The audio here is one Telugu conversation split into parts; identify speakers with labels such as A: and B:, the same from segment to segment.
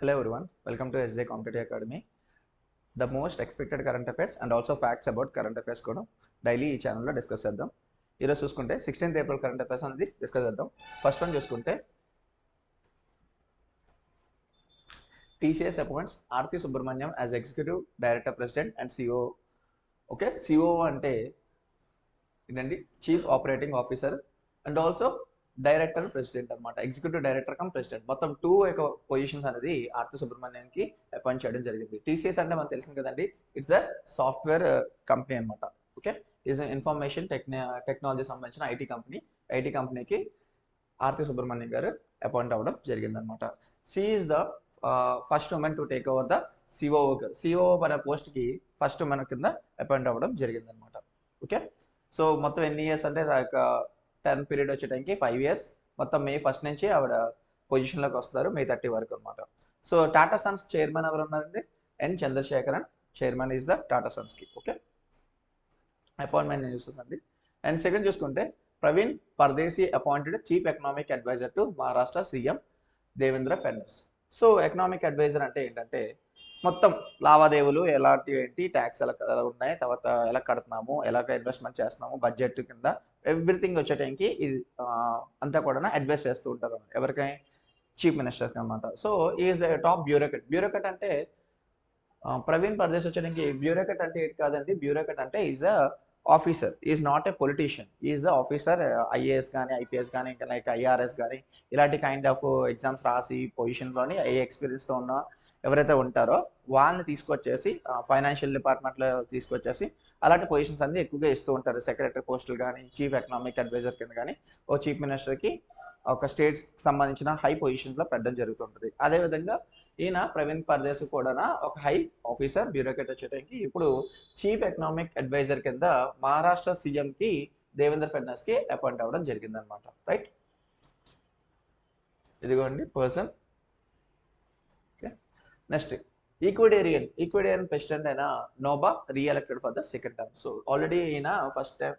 A: Hello everyone, welcome to SJ Competitive Academy. The most expected current affairs and also facts about current affairs కూడా డైలీ ఈ ఛానల్లో డిస్కస్ చేద్దాం. ఈరోజు చూసుకుంటే 16th April కరెంట్ అఫైర్స్ అనేది డిస్కస్ చేద్దాం. ఫస్ట్ వన్ చూసుకుంటే TCS appoints Aarthi Subramanian as executive director president and COO. Okay, COO అంటే ఏంటండి chief operating officer and also director president అనమాట. ఎగ్జిక్యూటివ్ డైరెక్టర్ కమ్ ప్రెసిడెంట్, మొత్తం 2 పొజిషన్స్ అనేది ఆర్తి సుబ్రహ్మణ్యంకి అపాయింట్ చేయడం జరిగింది. టీసీఎస్ అంటే మనకు తెలిసింది కదండి, ఇట్స్ అ సాఫ్ట్వేర్ కంపెనీ అనమాట. ఓకే, ఈజ్ ఇన్ఫర్మేషన్ టెక్నాలజీ సంబంధించిన ఐటీ కంపెనీకి ఆర్తి సుబ్రహ్మణ్యం గారు అపాయింట్ అవ్వడం జరిగిందనమాట. She is the first women to take over the COO అనే పోస్ట్కి ఫస్ట్ ఉమెన్ కింద అపాయింట్ అవ్వడం జరిగిందనమాట. ఓకే, సో మొత్తం ఎన్ని ఇయర్స్ అంటే టర్మ్ పీరియడ్ వచ్చేటానికి 5 years. మొత్తం May 1st నుంచి ఆవిడ పొజిషన్లోకి వస్తారు, May 30 వరకు అనమాట. సో టాటా సన్స్ చైర్మన్ ఎవరు ఉన్నారండి? N Chandrasekaran chairman is the Tata సన్స్కి. ఓకే, అపాయింట్మెంట్ న్యూసెస్ అండి. అండ్ సెకండ్ చూసుకుంటే Praveen Pardeshi appointed chief economic adviser to Maharashtra CM Devendra Fadnavis. So economic adviser అంటే ఏంటంటే మొత్తం లావాదేవీలు ఎలాంటివి ఏంటి, ట్యాక్స్ ఎలా ఉన్నాయి, తర్వాత ఎలా కడుతున్నాము, ఎలాగ ఇన్వెస్ట్మెంట్ చేస్తున్నాము, బడ్జెట్ కింద ఎవ్రీథింగ్ వచ్చే టైంకి ఇది అంతా కూడా అడ్వైస్ చేస్తూ ఉంటారు ఎవరికైనా, చీఫ్ మినిస్టర్కి అనమాట. సో ఈజ్ ద టాప్ బ్యూరోక్రట్ అంటే ప్రవీణ్ పర్దేశ్ వచ్చేటానికి బ్యూరోక్రట్ అంటే ఏంటి కాదండి. బ్యూరోక్రట్ అంటే is a officer, is not a politician, is the officer. IAS కానీ ఐపీఎస్ కానీ ఇంకా లైక్ ఐఆర్ఎస్ కానీ ఇలాంటి కైండ్ ఆఫ్ ఎగ్జామ్స్ రాసి పొజిషన్లోని ఏ ఎక్స్పీరియన్స్తో ఉన్న ఎవరైతే ఉంటారో వాళ్ళని తీసుకొచ్చేసి ఫైనాన్షియల్ డిపార్ట్మెంట్లో తీసుకొచ్చేసి అలాంటి పొజిషన్స్ అన్ని ఎక్కువగా ఇస్తూ ఉంటారు. సెక్రటరీ పోస్టులు కానీ, చీఫ్ ఎకనామిక్ అడ్వైజర్ కింద కానీ ఓ చీఫ్ మినిస్టర్కి ఒక స్టేట్స్కి సంబంధించిన హై పొజిషన్స్లో పెట్టడం జరుగుతుంటుంది. అదేవిధంగా ఈయన ప్రవీణ్ పర్దేశ్ కూడా ఒక హై ఆఫీసర్ బ్యూరోక్రట్ వచ్చేటానికి ఇప్పుడు చీఫ్ ఎకనామిక్ అడ్వైజర్ కింద మహారాష్ట్ర సీఎంకి దేవేంద్ర ఫడ్నవీస్కి అపాయింట్ అవ్వడం జరిగిందనమాట. రైట్, ఇదిగోండి పర్సన్. నెక్స్ట్ ఈక్వెడేరియన్ ప్రెసిడెంట్ అయిన Noboa reelected for the second term. So already ఈయన first time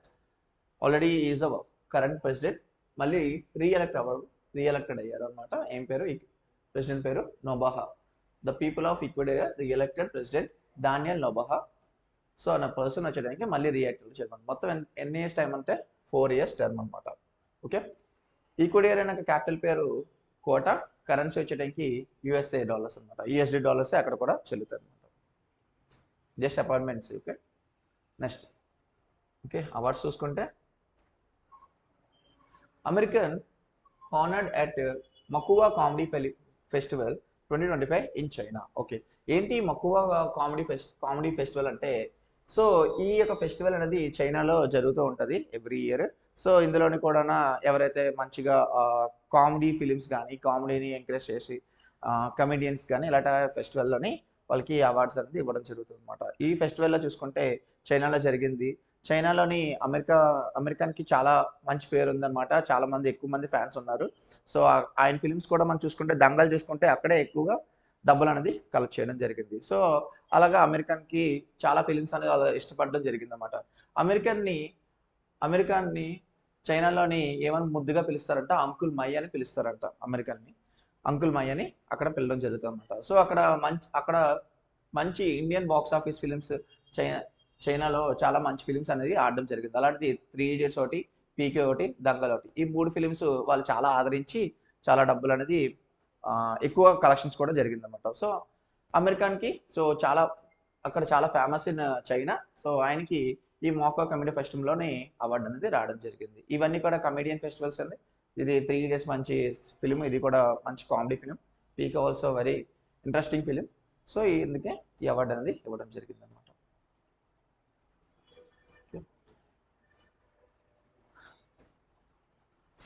A: already is a current president, మళ్ళీ రీఎలెక్టెడ్ అయ్యారు అనమాట. ఏం పేరు? ప్రెసిడెంట్ పేరు Noboa. The people of Ecuadoria reelected president Daniel Noboa. So అన్న పర్సన్ వచ్చేదానికి మళ్ళీ రీఎలెక్టెడ్ చేయడం. మొత్తం ఎన్ని ఇయర్స్ టైం అంటే 4 years టర్మ్ అనమాట. ఓకే, ఈక్వెడోరియా అనే క్యాపిటల్ పేరు కోట, కరెన్సీ వచ్చేటానికి యూఎస్ఏ డాలర్స్ అనమాట. యూఎస్డి డాలర్సే అక్కడ కూడా చెల్లుతాయి అనమాట. Just appointments. Okay, next okay awards చూసుకుంటే American honoured at Mahua comedy festival 2025 in China. Okay, ఏంటి మకువా కామెడీ ఫెస్టివల్ అంటే, సో ఈ యొక్క ఫెస్టివల్ అనేది చైనాలో జరుగుతూ ఉంటుంది ఎవ్రీ ఇయర్. సో ఇందులోని కూడా ఎవరైతే మంచిగా కామెడీ ఫిలిమ్స్ కానీ కామెడీని ఎంకరేజ్ చేసి కమెడియన్స్ కానీ ఇలాంటి ఫెస్టివల్లోని వాళ్ళకి అవార్డ్స్ అనేది ఇవ్వడం జరుగుతుంది అనమాట. ఈ ఫెస్టివల్లో చూసుకుంటే చైనాలో జరిగింది. చైనాలోని అమెరికన్కి చాలా మంచి పేరు ఉందన్నమాట. చాలామంది ఎక్కువ మంది ఫ్యాన్స్ ఉన్నారు. సో ఆయన ఫిలిమ్స్ కూడా మనం చూసుకుంటే దంగల్ చూసుకుంటే అక్కడే ఎక్కువగా డబ్బులు అనేది కలెక్ట్ చేయడం జరిగింది. సో అలాగా అమెరికన్కి చాలా ఫిలిమ్స్ అనేది అలా ఇష్టపడడం జరిగింది అనమాట. అమెరికాన్ని చైనాలోని ఏమని ముద్దుగా పిలుస్తారంట, అంకుల్ మై అని పిలుస్తారంట. అమెరికన్ని అంకుల్ మై అని అక్కడ పిలవడం జరుగుతుంది అనమాట. సో అక్కడ మంచి ఇండియన్ బాక్స్ ఆఫీస్ ఫిలిమ్స్ చైనాలో చాలా మంచి ఫిలిమ్స్ అనేది ఆడడం జరిగింది. అలాంటిది 3 Idiots ఒకటి, పీకే ఒకటి, దంగల్ ఒకటి, ఈ 3 ఫిలిమ్స్ వాళ్ళు చాలా ఆదరించి చాలా డబ్బులు అనేది ఎక్కువ కలెక్షన్స్ కూడా జరిగిందన్నమాట. సో అమెరికన్కి అక్కడ చాలా ఫేమస్ ఇన్ చైనా. సో ఆయనకి ఈ మోకా కమెడీ ఫెస్టివల్లోని అవార్డు అనేది రావడం జరిగింది. ఇవన్నీ కూడా కమెడియన్ ఫెస్టివల్స్ అండి. ఇది 3 Idiots మంచి ఫిలిం, ఇది కూడా మంచి comedy film. PK also very interesting film. So ఇందుకే ఈ అవార్డు అనేది ఇవ్వడం జరిగింది అనమాట.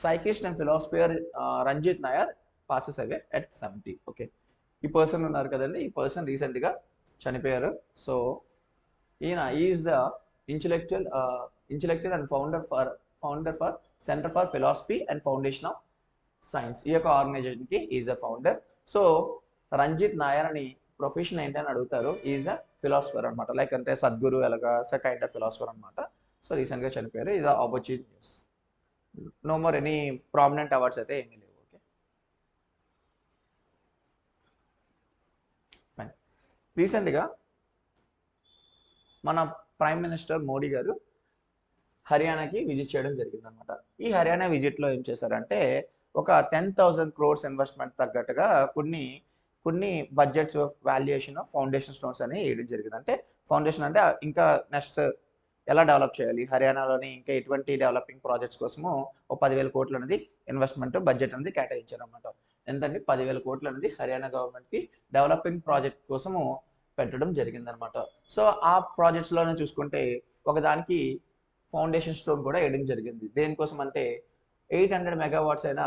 A: Psychiatrist and philosopher Ranjit Nair passes away at 70. Okay, ఈ పర్సన్ ఉన్నారు కదండి, ఈ పర్సన్ రీసెంట్గా చనిపోయారు. సో ఈయన is the intellectual and founder for centre for philosophy and foundation of science. ఈ యొక్క ఆర్గనైజేషన్కి is a founder. So Ranjit Nair అని ప్రొఫెషన్ ఏంటని అడుగుతారు. ఈజ్ అ ఫిలాసఫర్ అనమాట, లైక్ అంటే సద్గురు ఎలాగా కైండ్ ఆఫ్ ఫిలాసఫర్ అనమాట. సో రీసెంట్గా చనిపోయారు. ఇది opportunity news. No more any prominent awards అయితే ఏమీ లేవు. ఓకే, రీసెంట్గా మన ప్రైమ్ మినిస్టర్ మోడీ గారు హర్యానాకి విజిట్ చేయడం జరిగిందనమాట. ఈ హర్యానా విజిట్లో ఏం చేశారంటే ఒక 10,000 crores ఇన్వెస్ట్మెంట్ తగ్గట్టుగా కొన్ని కొన్ని బడ్జెట్స్ వాల్యుయేషన్ ఫౌండేషన్ స్టోన్స్ అని వేయడం జరిగింది. అంటే ఫౌండేషన్ అంటే ఇంకా నెక్స్ట్ ఎలా డెవలప్ చేయాలి హర్యానాలోని ఇంకా ఎటువంటి డెవలపింగ్ ప్రాజెక్ట్స్ కోసము ఓ 10,000 కోట్లు అనేది ఇన్వెస్ట్మెంట్ బడ్జెట్ అనేది కేటాయించారనమాట. ఎంతంటే 10,000 కోట్లు అనేది హర్యానా గవర్నమెంట్కి డెవలపింగ్ ప్రాజెక్ట్ కోసము పెట్టడం జరిగిందనమాట. సో ఆ ప్రాజెక్ట్స్లోనే చూసుకుంటే ఒకదానికి ఫౌండేషన్ స్టోన్ కూడా వేయడం జరిగింది. దేనికోసం అంటే 800 మెగావాట్స్ అయిన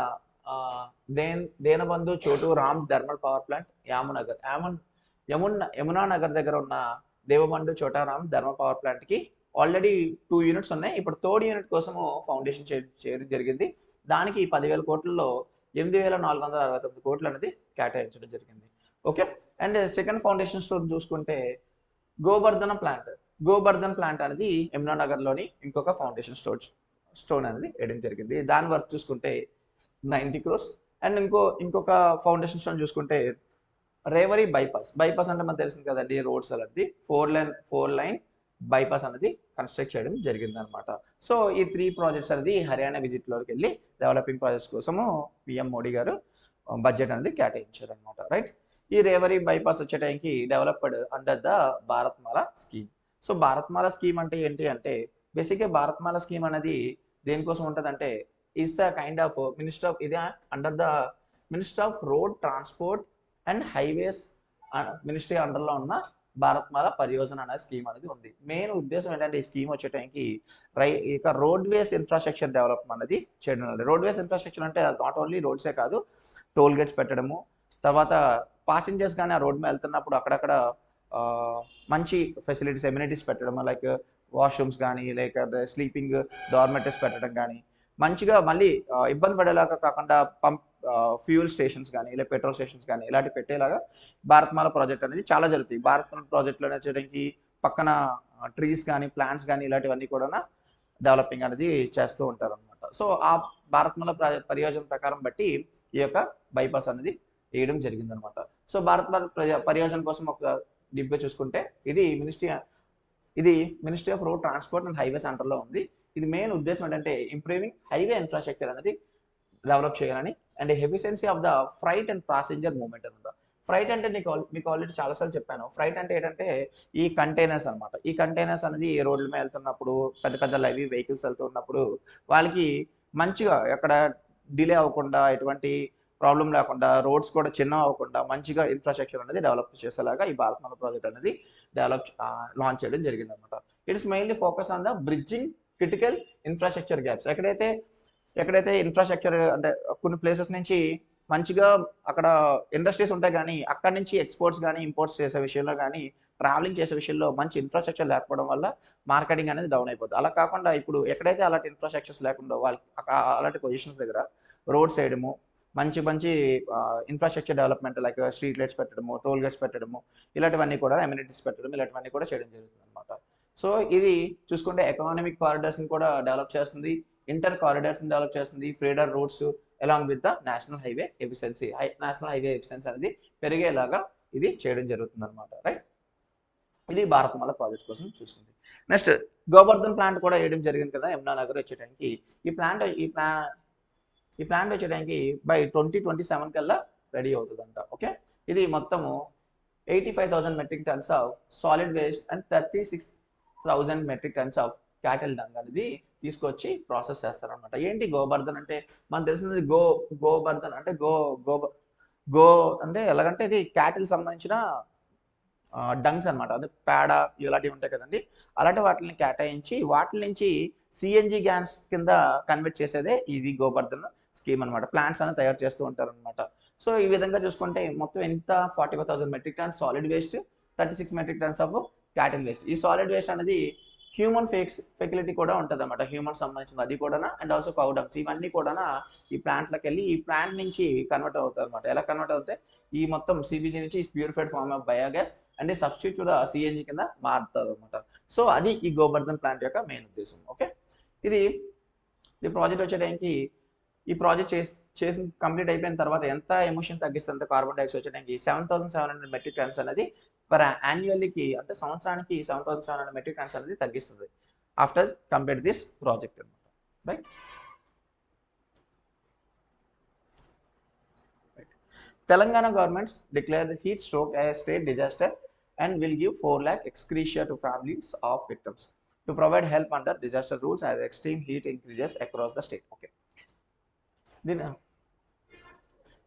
A: Deenbandhu Chhotu Ram thermal power plant Yamunanagar Yamuna Nagar దగ్గర ఉన్న దేవబంధు చోటారాం థర్మల్ పవర్ ప్లాంట్కి ఆల్రెడీ 2 యూనిట్స్ ఉన్నాయి. ఇప్పుడు థర్డ్ యూనిట్ కోసము ఫౌండేషన్ చేయడం జరిగింది. దానికి 10,000 కోట్లలో 8,469 కోట్లు అనేది కేటాయించడం జరిగింది. Okay. And second foundation stone చూసుకుంటే గోబర్ధన్ ప్లాంట్ అనేది యమునా నగర్లోని ఇంకొక ఫౌండేషన్ స్టోన్ అనేది వేయడం జరిగింది. దాని వర్క్ చూసుకుంటే 90 crores. అండ్ ఇంకొక ఫౌండేషన్ స్టోన్ చూసుకుంటే రేవరీ బైపాస్ అంటే మనకు తెలిసింది కదండి, రోడ్స్ అలాంటి 4 లైన్ బైపాస్ అనేది కన్స్ట్రక్ట్ చేయడం జరిగింది అనమాట. సో ఈ 3 ప్రాజెక్ట్స్ అనేది హర్యానా విజిట్లోకి వెళ్ళి డెవలపింగ్ ప్రాజెక్ట్స్ కోసము పిఎం మోడీ గారు బడ్జెట్ అనేది కేటాయించారు అనమాట. రైట్. ఈ రేవరీ బైపాస్ వచ్చేటానికి developed under the Bharatmala scheme. So Bharatmala scheme అంటే ఏంటి అంటే బేసిక్గా భారత్మాల స్కీమ్ అనేది దేనికోసం ఉంటుందంటే ఈస్ ద కైండ్ ఆఫ్ ఇది under the minister of road transport and highways ministry అండర్లో ఉన్న భారత్మాల పరియోజన అనే స్కీమ్ అనేది ఉంది. మెయిన్ ఉద్దేశం ఏంటంటే ఈ స్కీమ్ వచ్చేటానికి ఇక రోడ్వేస్ ఇన్ఫ్రాస్ట్రక్చర్ డెవలప్మెంట్ అనేది చేయడం. రోడ్వేస్ ఇన్ఫ్రాస్ట్రక్చర్ అంటే నాట్ ఓన్లీ రోడ్సే కాదు, టోల్ గేట్స్ పెట్టడము, తర్వాత పాసింజర్స్ కానీ ఆ రోడ్ మీద వెళ్తున్నప్పుడు అక్కడక్కడ మంచి ఫెసిలిటీస్ ఎమ్యూనిటీస్ పెట్టడం, లైక్ వాష్రూమ్స్ కానీ లైక్ స్లీపింగ్ డార్మెటరీస్ పెట్టడం కానీ మంచిగా మళ్ళీ ఇబ్బంది పడేలాగా కాకుండా ఫ్యూయల్ స్టేషన్స్ కానీ లేదా పెట్రోల్ స్టేషన్స్ కానీ ఇలాంటి పెట్టేలాగా భారత్మాల ప్రాజెక్ట్ అనేది చాలా జరుగుతాయి. భారత్మాల ప్రాజెక్ట్లో వచ్చేయడానికి పక్కన ట్రీస్ కానీ ప్లాంట్స్ కానీ ఇలాంటివన్నీ కూడా డెవలపింగ్ అనేది చేస్తూ ఉంటారు అనమాట. సో ఆ భారత్మాల పరియోజన ప్రకారం బట్టి ఈ యొక్క బైపాస్ అనేది వేయడం జరిగిందనమాట. సో భారత్మాల పరియోజన కోసం ఒక డిబ్బే చూసుకుంటే ఇది ministry of road transport and highways అండర్లో ఉంది. ఇది మెయిన్ ఉద్దేశం ఏంటంటే ఇంప్రూవింగ్ హైవే ఇన్ఫ్రాస్ట్రక్చర్ అనేది డెవలప్ చేయాలని and efficiency of the freight and passenger movement అనమాట. ఫ్రైట్ అంటే మీకు ఆల్రెడీ చాలాసార్లు చెప్పాను. ఫ్రైట్ అంటే ఏంటంటే ఈ కంటైనర్స్ అనమాట. ఈ కంటైనర్స్ అనేది రోడ్ల మీద వెళ్తున్నప్పుడు పెద్ద పెద్ద లైవీ వెహికల్స్ వెళ్తున్నప్పుడు వాళ్ళకి మంచిగా ఎక్కడ డిలే అవ్వకుండా ఎటువంటి ప్రాబ్లం లేకుండా రోడ్స్ కూడా చిన్న అవ్వకుండా మంచిగా ఇన్ఫ్రాస్ట్రక్చర్ అనేది డెవలప్ చేసేలాగా ఈ భారత్మాల ప్రాజెక్ట్ అనేది లాంచ్ చేయడం జరిగింది అనమాట. It's mainly focus on the bridging critical infrastructure gaps. ఎక్కడైతే ఇన్ఫ్రాస్ట్రక్చర్ అంటే కొన్ని ప్లేసెస్ నుంచి మంచిగా అక్కడ ఇండస్ట్రీస్ ఉంటాయి కానీ అక్కడ నుంచి ఎక్స్పోర్ట్స్ కానీ ఇంపోర్ట్స్ చేసే విషయంలో కానీ ట్రావెలింగ్ చేసే విషయంలో మంచి ఇన్ఫ్రాస్ట్రక్చర్ లేకపోవడం వల్ల మార్కెటింగ్ అనేది డౌన్ అయిపోతుంది. అలా కాకుండా ఇప్పుడు ఎక్కడైతే అలాంటి ఇన్ఫ్రాస్ట్రక్చర్స్ లేకుండా అలాంటి పొజిషన్స్ దగ్గర రోడ్స్ వేయడము, మంచి infrastructure development like street lights పెట్టడము, టోల్ గేట్స్ పెట్టడము, ఇలాంటివన్నీ కూడా ఎమ్యూనిటీస్ పెట్టడం, ఇలాంటివన్నీ కూడా చేయడం జరుగుతుంది అనమాట. సో ఇది చూసుకుంటే ఎకనామిక్ కారిడార్స్ని కూడా డెవలప్ చేస్తుంది, ఇంటర్ కారిడార్స్ని డెవలప్ చేస్తుంది, feeder roads along with the national highway efficiency అనేది పెరిగేలాగా ఇది చేయడం జరుగుతుంది అనమాట. రైట్. ఇది భారత్మాల ప్రాజెక్ట్ కోసం చూసుకుంది. నెక్స్ట్ గోబర్ధన్ ప్లాంట్ కూడా వేయడం జరిగింది కదా యమునా నగర్ వచ్చేటానికి. ఈ ప్లాంట్ వచ్చేటానికి బై 2027 కల్లా రెడీ అవుతుందంట. ఓకే. ఇది మొత్తము 85,000 metric tons of solid waste and 36,000 metric tons of cattle dung అనేది తీసుకొచ్చి ప్రాసెస్ చేస్తారనమాట. ఏంటి గోబర్ధన్ అంటే మనకు తెలిసింది గోబర్ధన్ అంటే గో అంటే ఎలాగంటే ఇది క్యాటిల్ సంబంధించిన డంగ్స్ అనమాట. అదే పేడ ఇలాంటివి ఉంటాయి కదండి, అలాంటి వాటిని కేటాయించి వాటి నుంచి సిఎన్జి గ్యాస్ కింద కన్వర్ట్ చేసేదే ఇది గోబర్ధన్ స్కీమ్ అనమాట. ప్లాంట్స్ అనేది తయారు చేస్తూ ఉంటారు అనమాట. సో ఈ విధంగా చూసుకుంటే మొత్తం ఎంత 45,000 metric tons solid waste, 36 metric tons of cattle waste. ఈ సాలిడ్ వేస్ట్ అనేది హ్యూమన్ ఫెసిలిటీ కూడా ఉంటుంది అనమాట, హ్యూమన్ సంబంధించింది అది కూడా, అండ్ ఆల్సో కౌ డంగ్స్ ఇవన్నీ కూడా ఈ ప్లాంట్లోకి వెళ్ళి ఈ ప్లాంట్ నుంచి కన్వర్ట్ అవుతాయి అనమాట. ఎలా కన్వర్ట్ అవుతాయి, ఈ మొత్తం సిబిజీ నుంచి purified form of biogas and substitute the CNG కింద మారుతుంది అనమాట. సో అది ఈ గోబర్ధన్ ప్లాంట్ యొక్క మెయిన్ ఉద్దేశం. ఓకే. ఈ ప్రాజెక్ట్ వచ్చేటానికి ఈ ప్రాజెక్ట్ చేసి కంప్లీట్ అయిపోయిన తర్వాత ఎంత ఎమిషన్ తగ్గిస్తుంది, కార్బన్ డైఆక్సైడ్ వచ్చేటానికి 7,700 మెట్రిక్ టన్స్ అనేది పర్ యాన్యువల్లీకి అంటే సంవత్సరానికి 7,700 మెట్రిక్ టన్స్ అనేది తగ్గిస్తుంది ఆఫ్టర్ కంప్లీట్ దిస్ ప్రాజెక్ట్ అనమాట. Right. Telangana governments declared the heat stroke as a state disaster and will give 4 lakh ex gratia to families of victims to provide help under disaster rules as extreme heat increases across the state. Okay. Then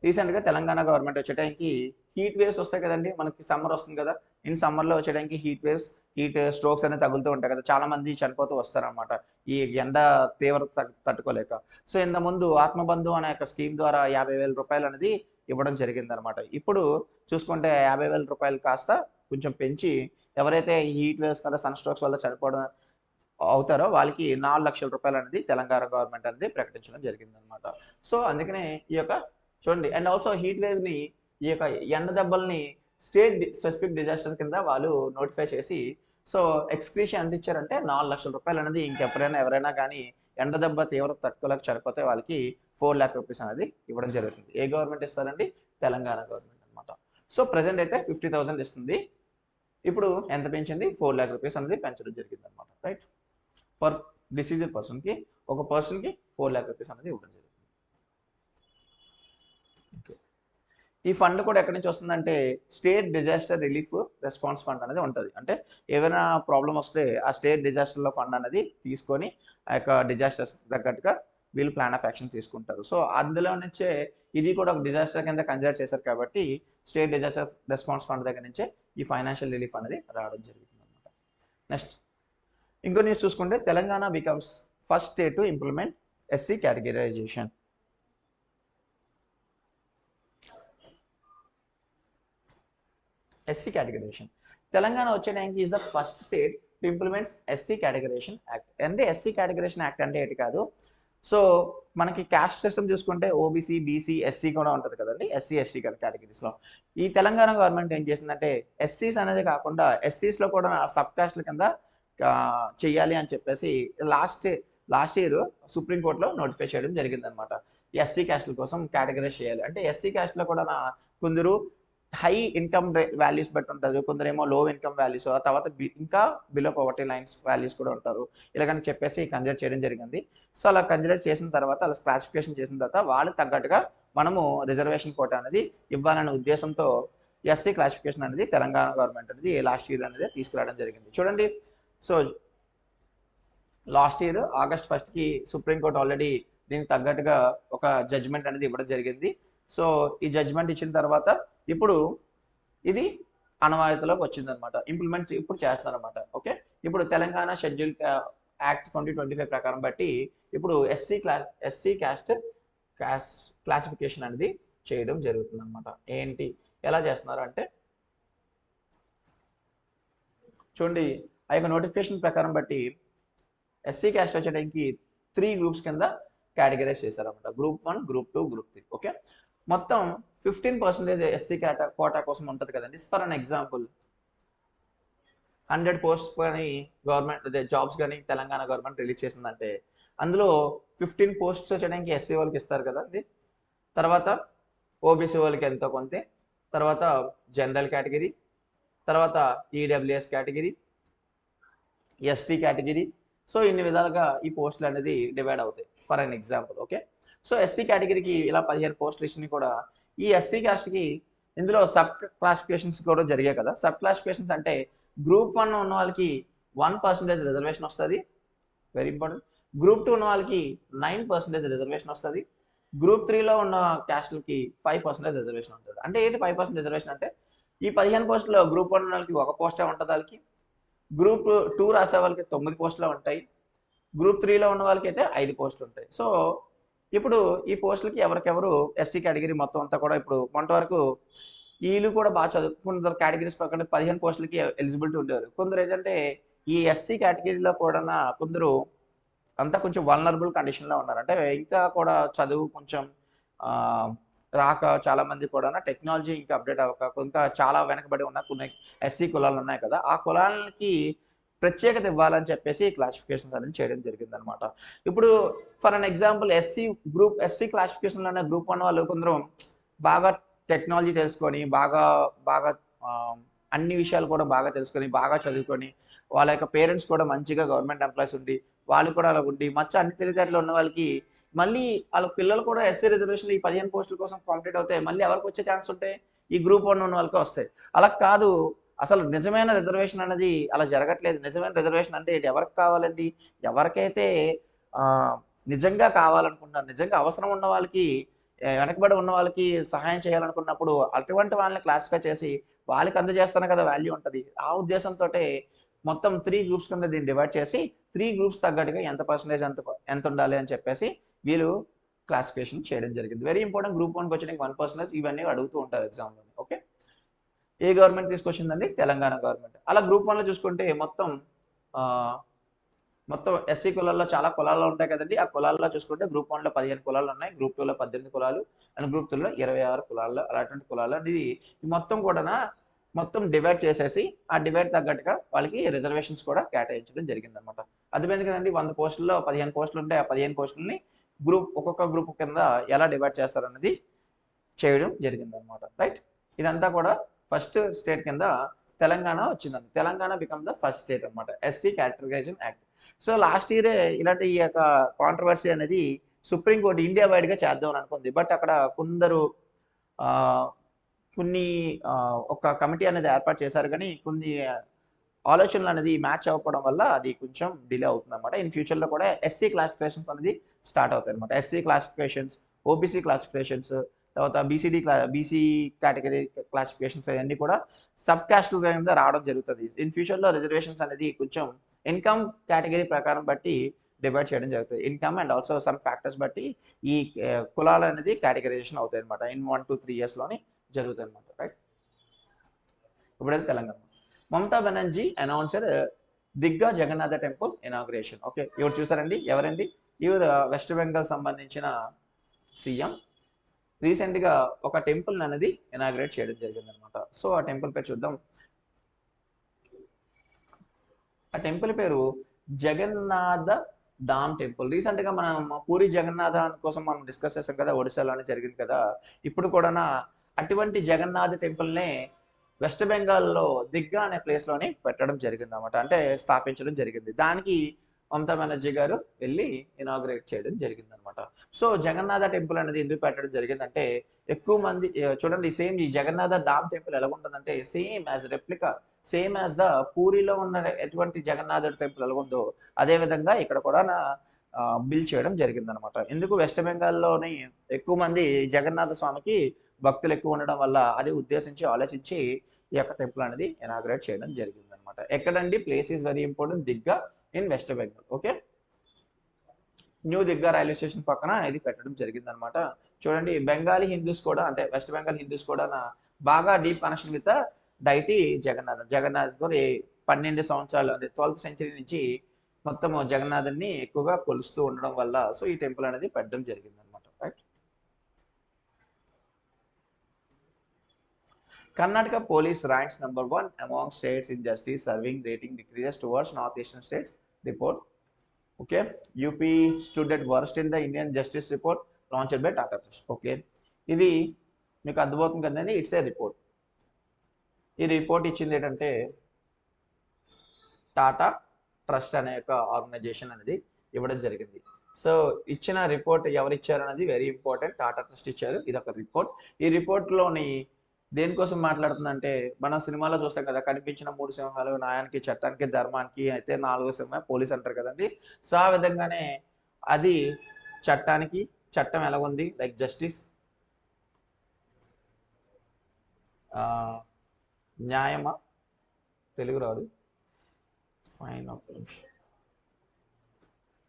A: రీసెంట్గా తెలంగాణ గవర్నమెంట్ వచ్చేటానికి హీట్ వేవ్స్ వస్తాయి కదండి, మనకి సమ్మర్ వస్తుంది కదా, ఇన్ సమ్మర్లో వచ్చేటానికి హీట్ స్ట్రోక్స్ అనేది తగులుతూ ఉంటాయి కదా, చాలా మంది చనిపోతూ వస్తారనమాట ఈ ఎండ తీవ్రత తట్టుకోలేక. సో ఇంత ముందు ఆత్మబంధు అనే ఒక స్కీమ్ ద్వారా 50,000 రూపాయలు అనేది ఇవ్వడం జరిగిందనమాట. ఇప్పుడు చూసుకుంటే 50,000 రూపాయలు కాస్త కొంచెం పెంచి ఎవరైతే ఈ హీట్ వేవ్స్ కదా సన్ స్ట్రోక్స్ వల్ల చనిపోవడం అవుతారో వాళ్ళకి 4 లక్షల రూపాయలు అనేది తెలంగాణ గవర్నమెంట్ అనేది ప్రకటించడం జరిగిందనమాట. సో అందుకనే ఈ యొక్క చూడండి, అండ్ ఆల్సో హీట్ వేవ్ని ఈ యొక్క ఎండ దెబ్బల్ని స్టేట్ స్పెసిఫిక్ డిజాస్టర్ కింద వాళ్ళు నోటిఫై చేసి సో ఎక్స్క్రీషన్ ఎంత ఇచ్చారంటే 4 లక్షల రూపాయలు అనేది ఇంకెప్పుడైనా ఎవరైనా కానీ ఎండ దెబ్బ తీవ్రత తట్టుకోలేక చనిపోతే వాళ్ళకి 4 lakh రూపీస్ అనేది ఇవ్వడం జరుగుతుంది. ఏ గవర్నమెంట్ ఇస్తారండి? తెలంగాణ గవర్నమెంట్ అనమాట. సో ప్రజెంట్ అయితే 50,000 ఇస్తుంది, ఇప్పుడు ఎంత పెంచింది? 4 lakh రూపీస్ అనేది పెంచడం జరిగింది అనమాట. రైట్. పర్ డిసీజ్డ్ పర్సన్కి ఒక పర్సన్కి 4 lakh రూపీస్ అనేది ఇవ్వడం జరుగుతుంది. ఈ ఫండ్ కూడా ఎక్కడి నుంచి వస్తుందంటే state disaster relief response fund అనేది ఉంటుంది. అంటే ఏమైనా ప్రాబ్లం వస్తే ఆ స్టేట్ డిజాస్టర్లో ఫండ్ అనేది తీసుకొని ఆ యొక్క డిజాస్టర్స్ తగ్గట్టుగా వీళ్ళు ప్లాన్ ఆఫ్ యాక్షన్ తీసుకుంటారు. సో అందులో నుంచే ఇది కూడా ఒక డిజాస్టర్ కింద కన్సిడర్ చేశారు కాబట్టి స్టేట్ డిజాస్టర్ రెస్పాన్స్ ఫండ్ దగ్గర నుంచే ఈ ఫైనాన్షియల్ రిలీఫ్ అనేది రావడం జరుగుతుంది అనమాట. నెక్స్ట్ ఇంకో న్యూస్ చూసుకుంటే Telangana becomes first state to implement SC categorization. SC categorization. Telangana వచ్చేటానికి is the first state to implements SC categorization act. అంటే SC categorization యాక్ట్ అంటే ఏంటి కాదు, సో మనకి క్యాస్ట్ సిస్టమ్ చూసుకుంటే OBC, BC, SC కూడా ఉంటుంది కదండి, SC, ST కేటగిరీస్లో. ఈ తెలంగాణ గవర్నమెంట్ ఏం చేసిందంటే SCs అనేది కాకుండా SCస్లో కూడా సబ్ కాస్ట్ల కింద చెయ్యాలి అని చెప్పేసి లాస్ట్ ఇయర్ సుప్రీంకోర్టులో నోటిఫై చేయడం జరిగిందనమాట. SC క్యాస్ట్ల కోసం కేటగరైజ్ చేయాలి అంటే SC క్యాస్ట్లో కూడా కొందరు హై ఇన్కమ్ వాల్యూస్ బట్టి ఉంటుంది, కొందరేమో లో ఇన్కమ్ వాల్యూస్, ఆ తర్వాత ఇంకా బిలో పవర్టీ లైన్స్ వాల్యూస్ కూడా ఉంటారు. ఇలాగని చెప్పేసి కన్సిడర్ చేయడం జరిగింది. సో అలా కన్సిడర్ చేసిన తర్వాత అలా క్లాసిఫికేషన్ చేసిన తర్వాత వాళ్ళకి తగ్గట్టుగా మనము రిజర్వేషన్ కోటా అనేది ఇవ్వాలనే ఉద్దేశంతో SC క్లాసిఫికేషన్ అనేది తెలంగాణ గవర్నమెంట్ అనేది లాస్ట్ ఇయర్ అనేది తీసుకురావడం జరిగింది. చూడండి, so last year August 1st supreme court already దీనికి తగ్గట్టుగా ఒక జడ్జిమెంట్ అనేది ఇవ్వడం జరిగింది. సో ఈ జడ్జిమెంట్ ఇచ్చిన తర్వాత ఇప్పుడు ఇది అనవాయితీలోకి వచ్చిందనమాట, ఇంప్లిమెంట్ ఇప్పుడు చేస్తారనమాట. ఓకే, ఇప్పుడు తెలంగాణ షెడ్యూల్ యాక్ట్ 2025 ప్రకారం బట్టి ఇప్పుడు SC క్యాస్ట్ క్లాసిఫికేషన్ అనేది చేయడం జరుగుతుంది అనమాట. ఏంటి ఎలా చేస్తున్నారు అంటే చూడండి, ఆ యొక్క నోటిఫికేషన్ ప్రకారం బట్టి SC క్యాస్ట్ వచ్చేటానికి 3 గ్రూప్స్ కింద కేటగరైజ్ చేశారనమాట. Group 1, Group 2, Group 3. ఓకే, మొత్తం 15% SC కోటా కోసం ఉంటుంది కదండి. ఫర్ అన్ ఎగ్జాంపుల్ 100 పోస్ట్స్ కానీ గవర్నమెంట్ అదే జాబ్స్ కానీ తెలంగాణ గవర్నమెంట్ రిలీజ్ చేసిందంటే అందులో 15 పోస్ట్స్ వచ్చేయడానికి SC వాళ్ళకి ఇస్తారు కదండి, తర్వాత OBC వాళ్ళకి ఎంతో కొంత, తర్వాత జనరల్ కేటగిరీ, తర్వాత EWS category, ST category. So ఇన్ని విధాలుగా ఈ పోస్టులు అనేది డివైడ్ అవుతాయి for an example. Okay, so SC కేటగిరీకి ఇలా 15 పోస్టులు ఇచ్చినవి కూడా ఈ SC క్యాస్ట్కి ఇందులో సబ్ క్లాసిఫికేషన్స్ కూడా జరిగాయి కదా. సబ్ క్లాసిఫికేషన్స్ అంటే Group 1 ఉన్న వాళ్ళకి 1% రిజర్వేషన్ వస్తుంది, వెరీ ఇంపార్టెంట్. Group 2 ఉన్న వాళ్ళకి 9% రిజర్వేషన్ వస్తుంది. Group 3లో ఉన్న క్యాస్ట్లకి 5% రిజర్వేషన్ ఉంటుంది. అంటే ఏంటి 5% రిజర్వేషన్ అంటే ఈ 15 పోస్టులో Group 1 ఉన్న వాళ్ళకి 1 పోస్టే ఉంటుంది, వాళ్ళకి Group 2 రాసే వాళ్ళకి 9 పోస్టులు ఉంటాయి, Group 3లో ఉన్న వాళ్ళకి అయితే 5 పోస్టులు ఉంటాయి. సో ఇప్పుడు ఈ పోస్టులకి ఎవరికెవరు SC కేటగిరీ మొత్తం అంతా కూడా ఇప్పుడు కొంతవరకు వీళ్ళు కూడా బాగా చదువుకున్న కేటగిరీస్ ప్రకారం 15 పోస్టులకి ఎలిజిబిలిటీ ఉండేవారు. కొందరు ఏంటంటే ఈ SC కేటగిరీలో కూడా కొందరు అంతా కొంచెం వల్నరబుల్ కండిషన్లో ఉన్నారు. అంటే ఇంకా కూడా చదువు కొంచెం రాక చాలా మంది కూడా టెక్నాలజీ ఇంకా అప్డేట్ అవ్వక ఇంకా చాలా వెనకబడి ఉన్న కొన్ని SC కులాలు ఉన్నాయి కదా, ఆ కులాలకి ప్రత్యేకత ఇవ్వాలని చెప్పేసి క్లాసిఫికేషన్స్ అనేది చేయడం జరిగింది అనమాట. ఇప్పుడు for an example SC క్లాసిఫికేషన్లోనే Group 1 వాళ్ళు కొందరు బాగా టెక్నాలజీ తెలుసుకొని బాగా అన్ని విషయాలు కూడా బాగా తెలుసుకొని బాగా చదువుకొని వాళ్ళ యొక్క పేరెంట్స్ కూడా మంచిగా గవర్నమెంట్ ఎంప్లాయీస్ ఉండి వాళ్ళు కూడా అలా ఉండి అన్ని తెలివితేటలు ఉన్న వాళ్ళకి మళ్ళీ వాళ్ళ పిల్లలు కూడా ఎస్సీ రిజర్వేషన్ ఈ 15 పోస్టుల కోసం కాంపిటేట్ అవుతాయి. మళ్ళీ ఎవరికి వచ్చే ఛాన్స్ ఉంటాయి? ఈ గ్రూప్ 1 ఉన్న వాళ్ళకే వస్తాయి. అలా కాదు, అసలు నిజమైన రిజర్వేషన్ అనేది అలా జరగట్లేదు. నిజమైన రిజర్వేషన్ అంటే ఎవరికి కావాలండి? ఎవరికైతే ఆహ్, నిజంగా కావాలనుకుంటున్నారు, నిజంగా అవసరం ఉన్న వాళ్ళకి వెనకబడి ఉన్న వాళ్ళకి సహాయం చేయాలనుకున్నప్పుడు అటువంటి వాళ్ళని క్లాసిఫై చేసి వాళ్ళకి అందజేస్తేనే కదా వాల్యూ ఉంటది. ఆ ఉద్దేశంతోటే మొత్తం 3 గ్రూప్స్ కింద దీన్ని డివైడ్ చేసి 3 గ్రూప్స్ తగ్గట్టుగా ఎంత పర్సెంటేజ్ ఎంత ఉండాలి అని చెప్పేసి వీళ్ళు క్లాసిఫికేషన్ చేయడం జరిగింది. వెరీ ఇంపార్టెంట్ గ్రూప్ 1కి వచ్చేటికి 1% ఇవన్నీ అడుగుతూ ఉంటారు ఎగ్జామ్‌లో. ఓకే. ఏ గవర్నమెంట్ తీసుకొచ్చిందండి? తెలంగాణ గవర్నమెంట్. అలా గ్రూప్ 1లో చూసుకుంటే ఆహ్, మొత్తం ఎస్సీ కులాల్లో చాలా కులాలు ఉంటాయి కదండీ! ఆ కులాల్లో చూసుకుంటే గ్రూప్ 1లో 15 కులాలు ఉన్నాయి. గ్రూప్ 2లో 18 కులాలు అండ్ గ్రూప్ 3లో 26 కులాలు అలాంటి కులాలు అనేది మొత్తం కూడానా మొత్తం డివైడ్ చేసేసి ఆ డివైడ్ తగ్గట్టుగా వాళ్ళకి రిజర్వేషన్స్ కూడా కేటాయించడం జరిగిందనమాట. అర్థమైంది కదండీ! 100 పోస్టుల్లో 15 పోస్టులు ఉంటే ఆ 15 పోస్టులని ఒక్కొక్క గ్రూప్ కింద ఎలా డివైడ్ చేస్తారన్నది చేయడం జరిగిందనమాట. రైట్. ఇదంతా కూడా ఫస్ట్ స్టేట్ కింద తెలంగాణ వచ్చిందండి. Telangana become the first state అనమాట. SC categorization act. So last ఇయరే ఇలాంటి ఈ యొక్క కాంట్రవర్సీ అనేది సుప్రీం కోర్ట్ ఇండియా వైడ్‌గా చేద్దామని అనుకుంది. బట్ అక్కడ కొందరు ఆహ్, కొన్ని ఒక కమిటీ అనేది ఏర్పాటు చేశారు గానీ, కొన్ని ఆలోచనలు అనేది మ్యాచ్ అవ్వకపోవడం వల్ల అది కొంచెం డిలే అవుతుందన్నమాట. ఇన్ ఫ్యూచర్‌లో కూడా ఎస్సీ క్లాసిఫికేషన్స్ అనేది స్టార్ట్ అవుతాయన్నమాట. ఎస్సీ క్లాసిఫికేషన్స్, ఓబీసీ క్లాసిఫికేషన్స్, తర్వాత బీసీ కేటగరీ క్లాసిఫికేషన్స్ అయన్నీ కూడా సబ్ కాస్ట్‌ల కింద రావడం జరుగుతది. ఇన్ ఫ్యూచర్‌లో రిజర్వేషన్స్ అనేది కొంచెం ఇన్‌కమ్ కేటగరీ ప్రకారం బట్టి డివైడ్ చేయడం జరుగుతది. Income and also some factors బట్టి ఈ కులాలనేది కేటగరైజేషన్ అవుతాయన్నమాట. ఇన్ 1-3 ఇయర్స్‌లోనే జరుగుతాయన్నమాట. రైట్. ఇప్పుడైతే Telangana. Mamata Banerjee announced Digha Jagannath temple inauguration. Okay. ఇవిడ చూసారండి? ఎవరండి? ఈవిడ వెస్ట్ బెంగాల్ సంబంధించిన సీఎం. రీసెంట్‌గా ఒక టెంపుల్ అనేది ఇనాగ్రేట్ చేయడం జరిగిందనమాట. సో ఆ టెంపుల్ పేరు చూద్దాం. ఆ టెంపుల్ పేరు జగన్నాథ ధామ్ టెంపుల్. రీసెంట్‌గా మనం పూరి జగన్నాథ కోసం మనం డిస్కస్ చేసాం కదా! ఒడిశాలోనే జరిగింది కదా! ఇప్పుడు కూడాన అటువంటి జగన్నాథ్ టెంపుల్‌నే వెస్ట్ బెంగాల్‌లో దిగ్గా అనే ప్లేస్‌లోని పెట్టడం జరిగిందనమాట. అంటే స్థాపించడం జరిగింది. దానికి మమతా బెనర్జీ గారు వెళ్లి ఇనాగ్రేట్ చేయడం జరిగిందనమాట. సో జగన్నాథ టెంపుల్ అనేది ఎందుకు పెట్టడం జరిగిందంటే ఎక్కువ మంది చూడండి సేమ్ ఈ జగన్నాథ ధామ్ టెంపుల్ ఎలాగుంటదంటే same as replica same as the పూరిలో ఉన్న ఎటువంటి జగన్నాథుడి టెంపుల్ ఎలాగుందో అదే విధంగా ఇక్కడ కూడా బిల్డ్ చేయడం జరిగిందనమాట. ఎందుకు వెస్ట్ బెంగాల్‌లోని ఎక్కువ మంది జగన్నాథ స్వామికి భక్తులు ఎక్కువ ఉండడం వల్ల అది ఉద్దేశించి ఆలోచించి ఈ యొక్క టెంపుల్ అనేది ఇనాగ్రేట్ చేయడం జరిగిందనమాట. ఎక్కడండి? Place is very important. Digha in West Bengal. Okay. New Digha railway station పక్కన ఇది పెట్టడం జరిగిందనమాట. చూడండి బెంగాలీ హిందూస్ కూడా అంటే వెస్ట్ బెంగాల్ హిందూస్ కూడా బాగా deep connection with deity Jagannath. జగన్నాథ్‌తో 12 సంవత్సరాలు అంటే 12థ్ సెంచరీ నుంచి మొత్తం జగన్నాథుడిని ఎక్కువగా కొలుస్తూ ఉండడం వల్ల సో ఈ టెంపుల్ అనేది పెట్టడం జరిగిందనమాట. Right. Karnataka police ranks number 1 among states in justice serving rating decreases towards northeastern states report. Okay. UP stood at worst in the Indian justice report launched by Tata Trust. Okay. ఇది మీకు అర్థమవుతుంది కదండి. It's a report. ఈ రిపోర్ట్ ఇచ్చింది ఏంటంటే టాటా ట్రస్ట్ అనే ఒక ఆర్గనైజేషన్ అనేది ఇవ్వడం జరిగింది. సో ఇచ్చిన రిపోర్ట్ ఎవరు ఇచ్చారు అనేది వెరీ ఇంపార్టెంట్. టాటా ట్రస్ట్ ఇచ్చారు. ఇది ఒక రిపోర్ట్. ఈ రిపోర్ట్‌లోని దేనికోసం మాట్లాడుతుందంటే మనం సినిమాలో చూస్తాం కదా! కనిపించిన 3 సింహాలు న్యాయానికి, చట్టానికి, ధర్మానికి అయితే 4వ సింహం పోలీస్ అంటారు కదండీ! సో ఆ విధంగానే అది చట్టానికి చట్టం ఎలాగుంది లైక్ జస్టిస్ న్యాయమా తెలుగు రాదు. ఫైన్ ఒక్క నిమిషం.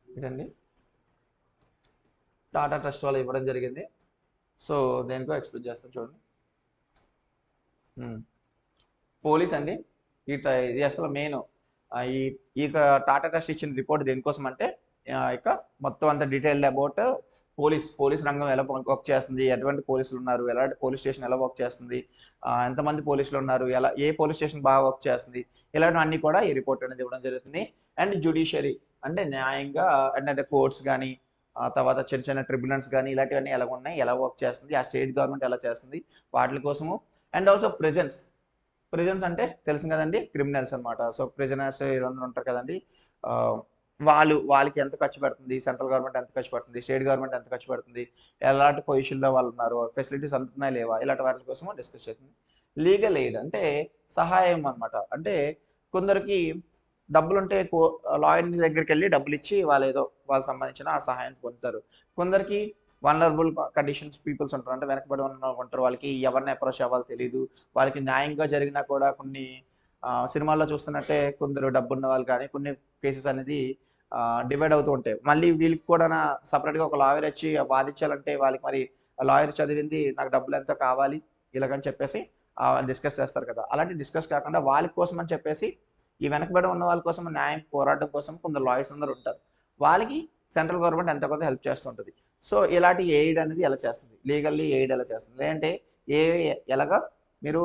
A: ఇదండి టాటా ట్రస్ట్ వాళ్ళు ఇవ్వడం జరిగింది. సో దేనికో ఎక్స్ప్లెయిన్ చేస్తాను చూడండి. పోలీస్ అండి ఇది అసలు మెయిన్ ఈ ఈ టాటా ట్రస్ట్ ఇచ్చిన రిపోర్ట్ దేనికోసం అంటే ఇక మొత్తం అంత డీటెయిల్డ్ అబౌట్ పోలీస్ రంగం ఎలా వర్క్ చేస్తుంది, ఎటువంటి పోలీసులు ఉన్నారు, ఎలాంటి పోలీస్ స్టేషన్ ఎలా వర్క్ చేస్తుంది, ఎంతమంది పోలీసులు ఉన్నారు, ఏ పోలీస్ స్టేషన్ బాగా వర్క్ చేస్తుంది, ఇలాంటివన్నీ కూడా ఈ రిపోర్ట్ అనేది ఇవ్వడం జరుగుతుంది. అండ్ జ్యుడిషియరీ అంటే న్యాయంగా అంటే కోర్ట్స్ కానీ తర్వాత చిన్న చిన్న ట్రిబ్యునల్స్ కానీ ఇలాంటివన్నీ ఎలా ఉన్నాయి, ఎలా వర్క్ చేస్తుంది, ఆ స్టేట్ గవర్నమెంట్ ఎలా చేస్తుంది వాటి కోసము. అండ్ ఆల్సో ప్రిజన్స్ అంటే తెలుసు కదండి, క్రిమినల్స్ అనమాట. సో ప్రిజనర్స్ వీళ్ళందరూ ఉంటారు కదండి, ఆ, వాళ్ళకి ఎంత ఖర్చు పెడుతుంది, సెంట్రల్ గవర్నమెంట్ ఎంత ఖర్చు పెడుతుంది, స్టేట్ గవర్నమెంట్ ఎంత ఖర్చు పెడుతుంది, ఎలాంటి పొజిషన్లో వాళ్ళు ఉన్నారు, ఫెసిలిటీస్ అందుతున్నాయి లేవా, ఇలాంటి వాటి కోసం డిస్కస్ చేస్తుంది. లీగల్ ఎయిడ్ అంటే సహాయం అనమాట. అంటే కొందరికి డబ్బులు ఉంటే లాయర్ దగ్గరికి వెళ్ళి డబ్బులు ఇచ్చి వాళ్ళు ఏదో వాళ్ళకి సంబంధించిన ఆ సహాయం పొందుతారు. కొందరికి వనరబుల్ కండిషన్స్ పీపుల్స్ ఉంటారు, అంటే వెనకబడి ఉన్న ఉంటారు, వాళ్ళకి ఎవరిని అప్రోచ్ అవ్వాలో తెలియదు, వాళ్ళకి న్యాయంగా జరిగినా కూడా కొన్ని సినిమాల్లో చూస్తున్నట్టే కొందరు డబ్బున్న వాళ్ళు కానీ కొన్ని కేసెస్ అనేది డివైడ్ అవుతూ ఉంటాయి. మళ్ళీ వీళ్ళకి కూడా సపరేట్గా ఒక లాయర్ వచ్చి వాదించాలంటే వాళ్ళకి మరి లాయర్ చదివింది నాకు డబ్బులు ఎంతో కావాలి ఇలాగని చెప్పేసి డిస్కస్ చేస్తారు కదా. అలాంటి డిస్కస్ కాకుండా వాళ్ళ కోసం అని చెప్పేసి ఈ వెనకబడి ఉన్న వాళ్ళ కోసం న్యాయం పోరాటం కోసం కొందరు లాయర్స్ అందరూ ఉంటారు. వాళ్ళకి సెంట్రల్ గవర్నమెంట్ ఎంత కొంత హెల్ప్ చేస్తుంటుంది. సో ఇలాంటి ఎయిడ్ అనేది ఎలా చేస్తుంది, లీగల్లీ ఎయిడ్ ఎలా చేస్తుంది, లేదంటే ఎలాగా మీరు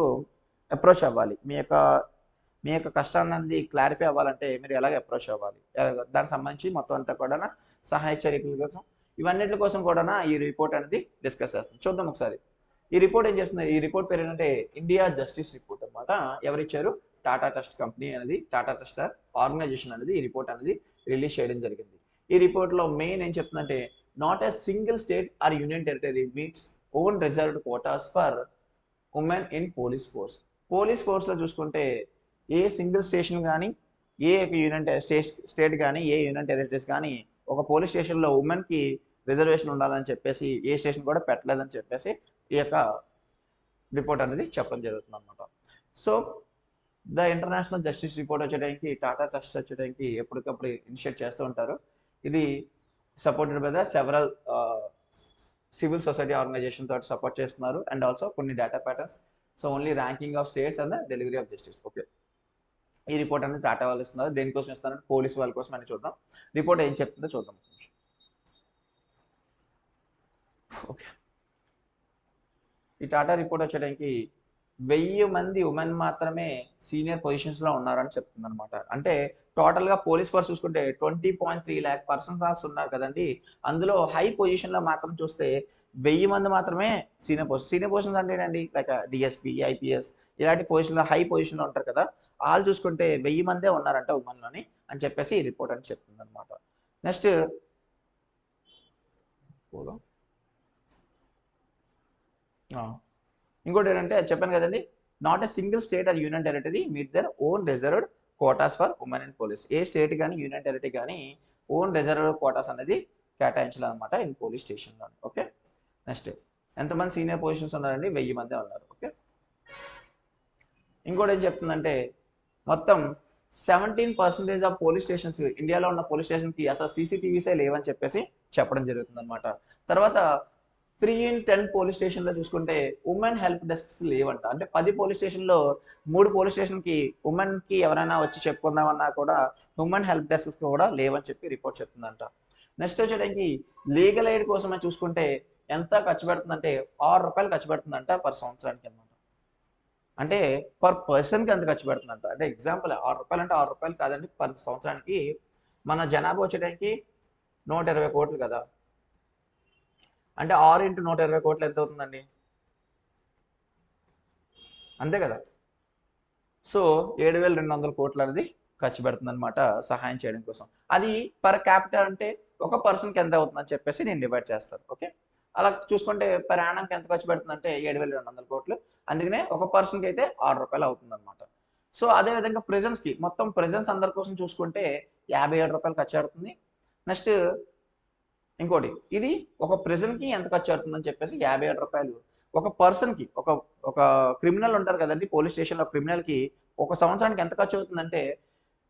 A: అప్రోచ్ అవ్వాలి, మీ యొక్క కష్టాన్ని అనేది క్లారిఫై అవ్వాలంటే మీరు ఎలాగ అప్రోచ్ అవ్వాలి, దానికి సంబంధించి మొత్తం అంతా కూడా సహాయ చర్యల కోసం ఇవన్నిటి కోసం కూడా ఈ రిపోర్ట్ అనేది డిస్కస్ చేస్తుంది. చూద్దాం ఒకసారి. ఈ రిపోర్ట్ ఏం చేస్తుంది, ఈ రిపోర్ట్ పేరు ఏంటంటే ఇండియా జస్టిస్ రిపోర్ట్ అనమాట. ఎవరిచ్చారు, టాటా ట్రస్ట్ కంపెనీ అనేది, టాటా ట్రస్ట్ ఆర్గనైజేషన్ అనేది ఈ రిపోర్ట్ అనేది రిలీజ్ చేయడం జరిగింది. ఈ రిపోర్ట్లో మెయిన్ ఏం చెప్తుందంటే, not a single state or union territory meets own reserved quotas for women in police force. Police ఫోర్స్లో చూసుకుంటే ఏ సింగిల్ స్టేషన్ కానీ, ఏ యూనియన్ స్టేట్ కానీ, ఏ యూనియన్ టెరిటరీస్ కానీ ఒక పోలీస్ స్టేషన్లో ఉమెన్కి రిజర్వేషన్ ఉండాలని చెప్పేసి ఏ స్టేషన్ కూడా పెట్టలేదని చెప్పేసి ఈ యొక్క రిపోర్ట్ అనేది చెప్పడం జరుగుతుంది అనమాట. So the international justice report వచ్చేటానికి టాటా ట్రస్ట్ వచ్చేటానికి ఎప్పటికప్పుడు ఇనిషియేట్ చేస్తూ ఉంటారు. ఇది supported by the several civil society organisation తోటి సపోర్ట్ చేస్తున్నారు, అండ్ ఆల్సో కొన్ని data patterns. So only ranking of states and the delivery of justice. Okay, ఈ రిపోర్ట్ అనేది టాటా వాళ్ళు ఇస్తున్నారు. దేనికోసం ఇస్తున్నారు, పోలీసు వాళ్ళ కోసం అని చూద్దాం. రిపోర్ట్ ఏం చెప్తుందో చూద్దాం. ఓకే, ఈ టాటా రిపోర్ట్ వచ్చేటానికి 1000 మంది ఉమెన్ మాత్రమే సీనియర్ పొజిషన్స్లో ఉన్నారని చెప్తుంది అనమాట. అంటే టోటల్గా పోలీస్ ఫోర్స్ చూసుకుంటే 20.3 lakh పర్సన్స్ ఉన్నారు కదండి. అందులో హై పొజిషన్లో మాత్రం చూస్తే 1000 మంది మాత్రమే సీనియర్ పొజిషన్స్ అంటే ఏంటండి, లైక్ డిఎస్పీ, ఐపీఎస్ ఇలాంటి పొజిషన్లో హై పొజిషన్లో ఉంటారు కదా. వాళ్ళు చూసుకుంటే 1000 మందే ఉన్నారంట ఉమెన్లోని అని చెప్పేసి ఈ రిపోర్ట్ అని చెప్తుంది అనమాట. నెక్స్ట్ ఇంకోటి ఏంటంటే చెప్పాను కదండి, not a single state or union territory meet their own reserved quotas for women in police. A state కానీ యూనియన్ టెరిటరీ కానీ ఓన్ రిజర్వ్డ్ కోటాస్ అనేది కేటాయించాలన్నమాట ఇన్ పోలీస్ స్టేషన్లో. ఓకే, నెక్స్ట్ ఎంతమంది సీనియర్ పొజిషన్స్ ఉన్నారండి, 1000 మందే ఉన్నారు. ఓకే, ఇంకోటి ఏం చెప్తుందంటే మొత్తం 17% ఆఫ్ పోలీస్ స్టేషన్స్, ఇండియాలో ఉన్న పోలీస్ స్టేషన్కి అసలు సీసీటీవీసే లేవని చెప్పేసి చెప్పడం జరుగుతుంది అనమాట. తర్వాత 3 in 10 పోలీస్ స్టేషన్లో చూసుకుంటే ఉమెన్ హెల్ప్ డెస్క్స్ లేవంట. అంటే 10 పోలీస్ స్టేషన్లో 3 పోలీస్ స్టేషన్కి ఉమెన్కి ఎవరైనా వచ్చి చెప్పుకుందామన్నా కూడా ఉమెన్ హెల్ప్ డెస్క్స్ కూడా లేవని చెప్పి రిపోర్ట్ చెప్తుందంట. నెక్స్ట్ వచ్చేటానికి లీగల్ ఎయిడ్ కోసం చూసుకుంటే ఎంత ఖర్చు పెడుతుందంటే 6 రూపాయలు ఖర్చు పెడుతుందంట పర్ సంవత్సరానికి అనమాట. అంటే పర్ పర్సన్కి ఎంత ఖర్చు పెడుతుందంట. అంటే ఎగ్జాంపుల్ 6 రూపాయలు అంటే 6 రూపాయలు కాదండి, పర్ సంవత్సరానికి మన జనాభా వచ్చేటానికి 120 కోట్లు కదా. అంటే 6 into 120 కోట్లు ఎంత అవుతుందండి, అంతే కదా. సో 7200 కోట్లు అనేది ఖర్చు పెడుతుంది అనమాట సహాయం చేయడం కోసం. అది పర్ క్యాపిటల్ అంటే ఒక పర్సన్కి ఎంత అవుతుందని చెప్పేసి నేను డివైడ్ చేస్తాను. ఓకే, అలా చూసుకుంటే పర్ యానంకి ఎంత ఖర్చు పెడుతుందంటే 7200 కోట్లు. అందుకనే ఒక పర్సన్కి అయితే 6 రూపాయలు అవుతుంది అనమాట. సో అదేవిధంగా ప్రెజెన్స్కి మొత్తం ప్రెజెన్స్ అందరి కోసం చూసుకుంటే 57 రూపాయలు ఖర్చు పెడుతుంది. నెక్స్ట్ ఇంకోటి, ఇది ఒక ప్రెజెంట్కి ఎంత ఖర్చు అవుతుందని చెప్పేసి 57 రూపాయలు. ఒక పర్సన్కి ఒక క్రిమినల్ ఉంటారు కదండి పోలీస్ స్టేషన్లో, క్రిమినల్కి ఒక సంవత్సరానికి ఎంత ఖర్చు అవుతుందంటే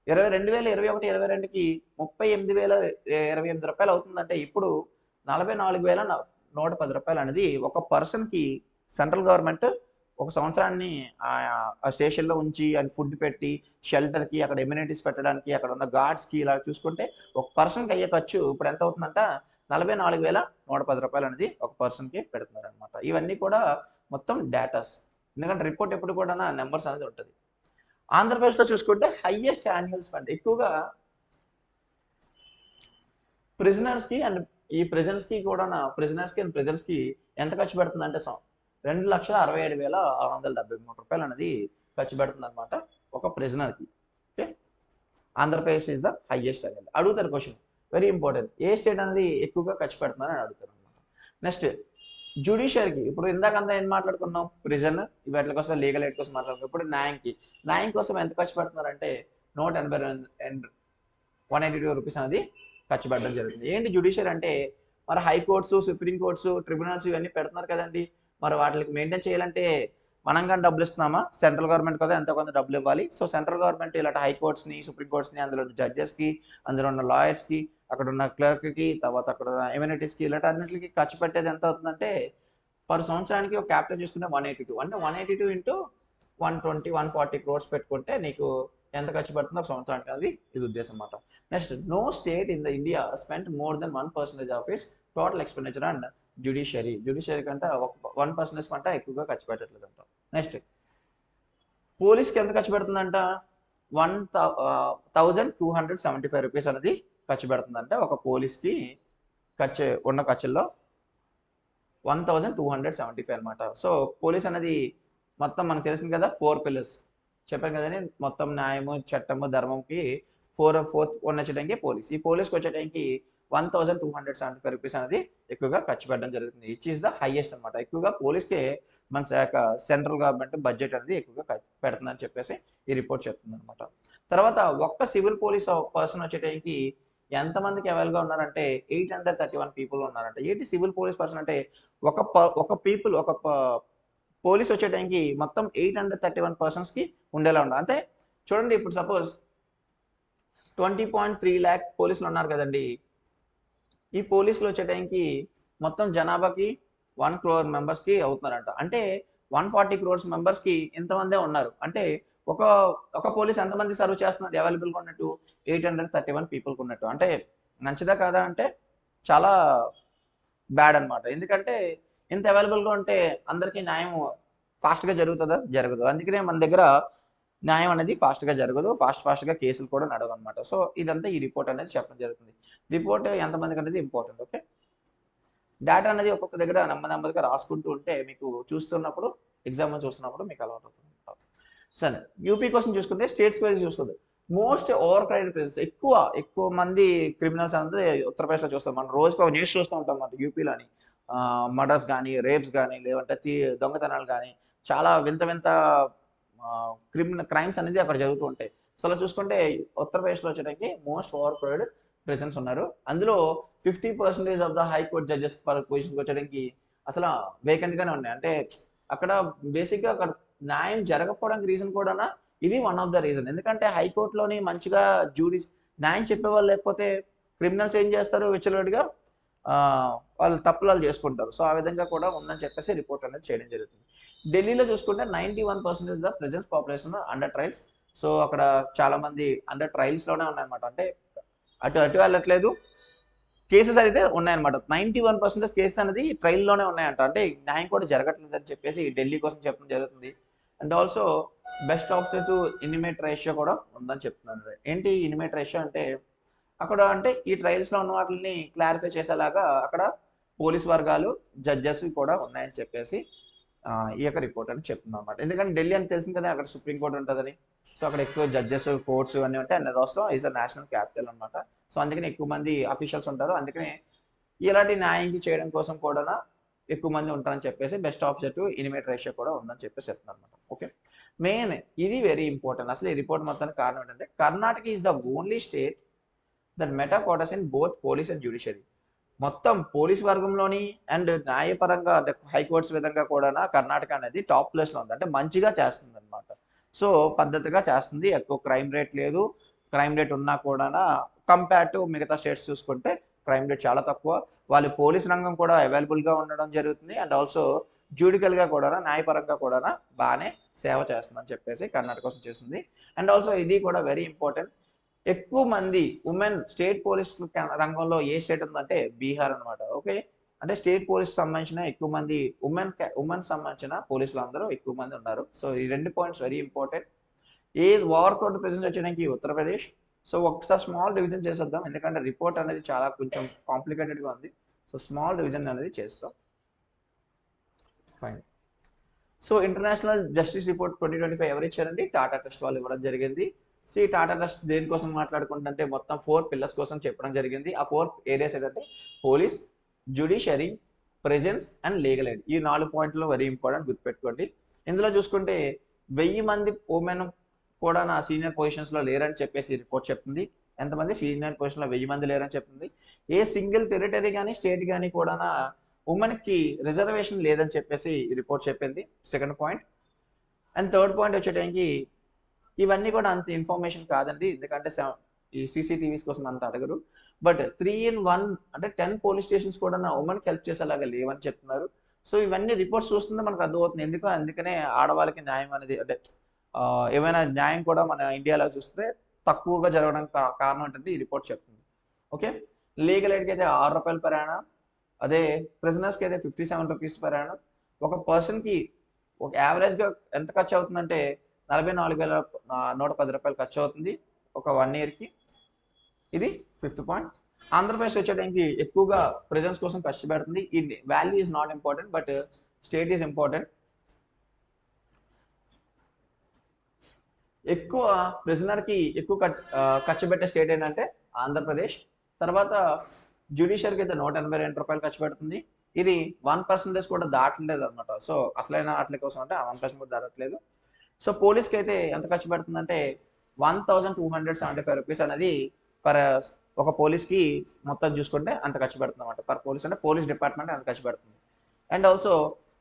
A: 2021-22కి 38,028 రూపాయలు అవుతుందంటే ఇప్పుడు 44,110 రూపాయలు అనేది ఒక పర్సన్కి సెంట్రల్ గవర్నమెంట్ ఒక సంవత్సరాన్ని ఆ స్టేషన్లో ఉంచి అది ఫుడ్ పెట్టి షెల్టర్కి, అక్కడ ఎమ్యూనిటీస్ పెట్టడానికి, అక్కడ ఉన్న గార్డ్స్కి ఇలా చూసుకుంటే ఒక పర్సన్కి అయ్యే ఖర్చు ఇప్పుడు ఎంత అవుతుందంట 44,110 రూపాయలు అనేది ఒక పర్సన్కి పెడుతున్నారు అనమాట. ఇవన్నీ కూడా మొత్తం డేటాస్, ఎందుకంటే రిపోర్ట్ ఎప్పుడు కూడా నెంబర్స్ అనేది ఉంటుంది. ఆంధ్రప్రదేశ్లో చూసుకుంటే హైయెస్ట్ యాన్యువల్ స్పెండ్ ఎక్కువగా ప్రిజనర్స్కి అండ్ ఈ ప్రిజన్స్కి కూడా ప్రిజనర్స్కి అండ్ ప్రిజన్స్కి ఎంత ఖర్చు పెడుతుంది అంటే 2,67,673 రూపాయలు అనేది ఖర్చు పెడుతుంది అనమాట ఒక ప్రిజనర్కి. Okay, Andhra Pradesh is the highest అనేది అడుగుతారు క్వశ్చన్, వెరీ ఇంపార్టెంట్. ఏ స్టేట్ అనేది ఎక్కువగా ఖర్చు పెడుతుందని అడుగుతారు అనమాట. నెక్స్ట్ జ్యుడిషియరీకి, ఇప్పుడు ఇందాకంతా ఏం మాట్లాడుకున్నాం, ప్రిజన్ వీటి కోసం, లీగల్ ఎయిడ్ కోసం మాట్లాడుకున్నాం. ఇప్పుడు న్యాయం కోసం ఎంత ఖర్చు పెడుతున్నారంటే 182 రూపీస్ అనేది ఖర్చు పెట్టడం జరుగుతుంది. ఏంటి జ్యుడిషియరీ అంటే, మరి హైకోర్ట్స్, సుప్రీం కోర్ట్స్, ట్రిబ్యునల్స్ ఇవన్నీ పెడుతున్నారు కదండి, మరి వాటికి మెయింటైన్ చేయాలంటే మనం కానీ డబ్బులు ఇస్తున్నామా? సెంట్రల్ గవర్నమెంట్ కదా ఎంతో కొంత డబ్బులు ఇవ్వాలి. సో సెంట్రల్ గవర్నమెంట్ ఇలాంటి హైకోర్ట్స్ని, సుప్రీం కోర్ట్స్ని, అందులో జడ్జెస్కి, అందులో ఉన్న లాయర్స్కి, అక్కడ ఉన్న క్లర్క్కి, తర్వాత అక్కడ ఉన్న ఎమ్యూనిటీస్కి, ఇలాంటి అన్నింటికి ఖర్చు పెట్టేది ఎంత అవుతుందంటే, పర్ సంవత్సరానికి ఒక క్యాపిటల్ చూసుకుంటే 182, అంటే 182 ఇంటూ 140 క్రోర్స్ పెట్టుకుంటే నీకు ఎంత ఖర్చు పడుతుందో ఒక సంవత్సరానికి, అది ఇది ఉద్దేశం అన్నమాట. Next, no state in the India spent more than 1% of its total expenditure and judiciary కంటే 1% కంటే ఎక్కువగా ఖర్చు పెట్టట్లేదు అంట. నెక్స్ట్, పోలీస్కి ఎంత ఖర్చు పెడుతుందంట, 1275 రూపీస్ అనేది ఖర్చు పెడుతుందంటే ఒక పోలీస్కి ఉన్న ఖర్చుల్లో 1275 అనమాట. సో పోలీస్ అనేది మొత్తం మనకు తెలిసింది కదా, 4 పిల్లర్స్ చెప్పాను కదండి, మొత్తం న్యాయము, చట్టము, ధర్మంకి ఫోర్త్ వచ్చేటానికి పోలీస్. ఈ పోలీస్కి వచ్చేటానికి 1275 రూపీస్ అనేది ఎక్కువగా ఖర్చు పెట్టడం జరుగుతుంది. ఇచ్ ఈస్ ద హైయెస్ట్ అనమాట. ఎక్కువగా పోలీస్కే మన సెంట్రల్ గవర్నమెంట్ బడ్జెట్ అనేది ఎక్కువగా పెడుతుందని చెప్పేసి ఈ రిపోర్ట్ చెప్తుంది అనమాట. తర్వాత ఒక్క సివిల్ పోలీస్ పర్సన్ వచ్చేటానికి ఎంతమందికి అవైలబుల్గా ఉన్నారంటే 831 పీపుల్ ఉన్నారంట. ఏంటి సివిల్ పోలీస్ పర్సన్ అంటే, ఒక పోలీస్ వచ్చే టైంకి మొత్తం 831 పర్సన్స్కి ఉండేలా ఉన్నారు. అంటే చూడండి, ఇప్పుడు సపోజ్ 20.3 lakh పోలీసులు ఉన్నారు కదండి, ఈ పోలీసులు వచ్చే టైంకి మొత్తం జనాభాకి 1 crore మెంబర్స్కి అవుతున్నారంట. అంటే 140 crores మెంబర్స్కి ఇంతమందే ఉన్నారు. అంటే ఒక పోలీస్ ఎంతమంది సర్వ్ చేస్తున్నారు అవైలబుల్గా ఉన్నట్టు, 831 పీపుల్కి ఉన్నట్టు. అంటే మంచిదా కాదా అంటే చాలా బ్యాడ్ అనమాట. ఎందుకంటే ఇంత అవైలబుల్గా ఉంటే అందరికీ న్యాయం ఫాస్ట్గా జరుగుతుందా? జరగదు. అందుకనే మన దగ్గర న్యాయం అనేది ఫాస్ట్గా జరగదు, ఫాస్ట్గా కేసులు కూడా నడవు అనమాట. సో ఇదంతా ఈ రిపోర్ట్ అనేది చెప్పడం జరుగుతుంది. రిపోర్ట్ ఎంతమందికి అనేది ఇంపార్టెంట్. ఓకే, డేటా అనేది ఒక్కొక్క దగ్గర నెమ్మదిగా రాసుకుంటూ ఉంటే మీకు చూస్తున్నప్పుడు, ఎగ్జామ్ చూస్తున్నప్పుడు మీకు అలవాటు అవుతుంది. సరే, యూపీ కోసం చూసుకుంటే స్టేట్స్ వైజ్ చూస్తుంది. మోస్ట్ ఓవర్ క్రైడెడ్ ప్లేసెస్, ఎక్కువ మంది క్రిమినల్స్ అనేది ఉత్తరప్రదేశ్లో చూస్తాం. మనం రోజుకి ఒక న్యూస్ చూస్తూ ఉంటాం అన్నమాట. యూపీలోని మర్డర్స్ కానీ, రేప్స్ కానీ, లేదంటే దొంగతనాలు కానీ, చాలా వింత క్రైమ్స్ అనేది అక్కడ జరుగుతూ ఉంటాయి. సో అలా చూసుకుంటే ఉత్తరప్రదేశ్లో వచ్చేటప్పటికి మోస్ట్ ఓవర్ క్రౌడెడ్ ప్రెసెన్స్ ఉన్నారు. అందులో 50% ఆఫ్ ద హైకోర్ట్ జడ్జెస్ పొజిషన్కి వచ్చేటప్పటికి అసలు వేకెంట్గానే ఉన్నాయి. అంటే అక్కడ బేసిక్గా అక్కడ న్యాయం జరగకపోవడానికి రీజన్ కూడా ఇది వన్ ఆఫ్ ద రీజన్. ఎందుకంటే హైకోర్టులోని మంచిగా న్యాయం చెప్పేవాళ్ళు లేకపోతే క్రిమినల్స్ ఏం చేస్తారు, విచ్చలవిడిగా వాళ్ళు తప్పులు చేసుకుంటారు. సో ఆ విధంగా కూడా ఉందని చెప్పేసి రిపోర్ట్ అనేది చేయడం జరుగుతుంది. ఢిల్లీలో చూసుకుంటే 91% the presence population under trials. So అక్కడ చాలా మంది అండర్ ట్రయల్స్లోనే ఉన్నాయన్నమాట. అంటే అటు వెళ్ళట్లేదు, కేసెస్ అయితే ఉన్నాయన్నమాట. 91% కేసెస్ అనేది ట్రయల్లోనే ఉన్నాయంట. అంటే న్యాయం కూడా జరగట్లేదు అని చెప్పేసి ఢిల్లీ కోసం చెప్పడం జరుగుతుంది. And also best of the to inmate ratio కూడా ఉందని చెప్తున్నారు. ఏంటి ఇనిమేట్ రేషియో అంటే, అక్కడ అంటే ఈ ట్రయల్స్లో ఉన్న వాటిని క్లారిఫై చేసేలాగా అక్కడ పోలీస్ వర్గాలు, జడ్జెస్ కూడా ఉన్నాయని చెప్పేసి ఈ యొక్క రిపోర్ట్ అని చెప్తుంది అనమాట. ఎందుకంటే ఢిల్లీ అని తెలిసింది కదా, అక్కడ సుప్రీంకోర్టు ఉంటుందని. సో అక్కడ ఎక్కువ జడ్జెస్, కోర్ట్స్ అన్నీ ఉంటాయి. అండ్ రాష్ట్రం ఈజ్ అ నేషనల్ క్యాపిటల్ అనమాట. సో అందుకని ఎక్కువ మంది అఫీషియల్స్ ఉంటారు. అందుకనే ఇలాంటి న్యాయం చేయడం కోసం కూడా ఎక్కువ మంది ఉంటారని చెప్పేసి బెస్ట్ ఆఫ్ ఇనిమేట్ రేషియో కూడా ఉందని చెప్పేసి చెప్తున్నారు అనమాట. ఓకే, మెయిన్ ఇది వెరీ ఇంపార్టెంట్. అసలు ఈ రిపోర్ట్ మొత్తానికి కారణం ఏంటంటే, Karnataka is the only state that met a quotas in both police and judiciary. మొత్తం పోలీస్ వర్గంలోని అండ్ న్యాయపరంగా అంటే హైకోర్ట్స్ విధంగా కూడా కర్ణాటక అనేది టాప్ ప్లేస్లో ఉంది. అంటే మంచిగా చేస్తుంది అనమాట. సో పద్ధతిగా చేస్తుంది, ఎక్కువ క్రైమ్ రేట్ లేదు. క్రైమ్ రేట్ ఉన్నా కూడా కంపేర్ టు మిగతా స్టేట్స్ చూసుకుంటే క్రైమ్ రేట్ చాలా తక్కువ. వాళ్ళు పోలీస్ రంగం కూడా అవైలబుల్గా ఉండడం జరుగుతుంది. అండ్ ఆల్సో జ్యూడికల్గా కూడా, న్యాయపరంగా కూడా బాగానే సేవ చేస్తుందని చెప్పేసి కర్ణాటక కోసం చేస్తుంది. అండ్ ఆల్సో ఇది కూడా వెరీ ఇంపార్టెంట్, ఎక్కువ మంది ఉమెన్ స్టేట్ పోలీస్ రంగంలో ఏ స్టేట్ ఉందంటే బీహార్ అనమాట. ఓకే, అంటే స్టేట్ పోలీస్ సంబంధించిన ఎక్కువ మంది ఉమెన్ సంబంధించిన పోలీసులు అందరూ ఎక్కువ మంది ఉన్నారు. సో ఈ 2 points very important. A over crowd presence వచ్చేయడానికి ఉత్తరప్రదేశ్. సో ఒకసారి స్మాల్ డివిజన్ చేసేద్దాం, ఎందుకంటే రిపోర్ట్ అనేది చాలా కొంచెం కాంప్లికేటెడ్గా ఉంది. సో స్మాల్ డివిజన్ అనేది చేస్తాం. Fine. So international justice report 2025 ఎవరు ఇచ్చారండి? టాటా ట్రస్ట్ వాళ్ళు ఇవ్వడం జరిగింది. సో ఈ టాటా ట్రస్ట్ దేనికోసం మాట్లాడుకుంటుంటే మొత్తం 4 పిల్లర్స్ కోసం చెప్పడం జరిగింది. ఆ 4 ఏరియాస్ ఏంటంటే police, judiciary, presence and legal aid. ఈ 4 పాయింట్లు వెరీ ఇంపార్టెంట్, గుర్తుపెట్టుకోండి. ఇందులో చూసుకుంటే 1000 మంది ఉమెన్ కూడా నా సీనియర్ పొజిషన్స్లో లేరని చెప్పేసి రిపోర్ట్ చెప్తుంది. ఎంతమంది సీనియర్ పొజిషన్లో 1000 మంది లేరని చెప్తుంది. ఏ సింగిల్ టెరిటరీ కానీ స్టేట్ కానీ కూడా ఉమెన్కి రిజర్వేషన్ లేదని చెప్పేసి ఈ రిపోర్ట్ చెప్పింది. Second point. And third point వచ్చేటానికి ఇవన్నీ కూడా అంత ఇన్ఫర్మేషన్ కాదండి, ఎందుకంటే ఈ సీసీటీవీస్ కోసం అంత అడగరు. బట్ 3-in-1 అంటే 10 పోలీస్ స్టేషన్స్ కూడా నా ఉమెన్కి హెల్ప్ చేసేలాగా లేవని చెప్తున్నారు. సో ఇవన్నీ రిపోర్ట్స్ చూస్తుంటే మనకు అర్థమవుతుంది అందుకనే ఆడవాళ్ళకి న్యాయం అనేది అంటే ఏమైనా న్యాయం కూడా మన ఇండియాలో చూస్తే తక్కువగా జరగడం కారణం ఏంటంటే ఈ రిపోర్ట్ చెప్తుంది. ఓకే, లీగల్ ఎయిడ్కి అయితే ₹6 per annum, అదే ప్రిజనర్స్కి అయితే ₹57 per annum. ఒక పర్సన్కి ఒక యావరేజ్గా ఎంత ఖర్చు అవుతుందంటే ₹44,110 ఖర్చు అవుతుంది ఒక 1 yearకి. ఇది ఫిఫ్త్ పాయింట్. ఆంధ్రప్రదేశ్ వచ్చేటానికి ఎక్కువగా ప్రెజెన్స్ కోసం కష్టపడుతుంది. ఈ value is not important, but state is important. ఎక్కువ ప్రిజనర్కి ఎక్కువ ఖర్చు పెట్టే స్టేట్ ఏంటంటే ఆంధ్రప్రదేశ్. తర్వాత జ్యుడిషియర్కి అయితే ₹182 ఖర్చు పెడుతుంది. ఇది 1% కూడా దాటలేదు అనమాట. సో అసలైన వాటి కోసం అంటే 1% కూడా దాటట్లేదు. సో పోలీస్కి అయితే ఎంత ఖర్చు పెడుతుందంటే ₹1,275 అనేది పర్ ఒక పోలీస్కి మొత్తం చూసుకుంటే అంత ఖర్చు పెడుతుంది అనమాట. పర్ పోలీస్ అంటే పోలీస్ డిపార్ట్మెంట్ అంత ఖర్చు పెడుతుంది. అండ్ ఆల్సో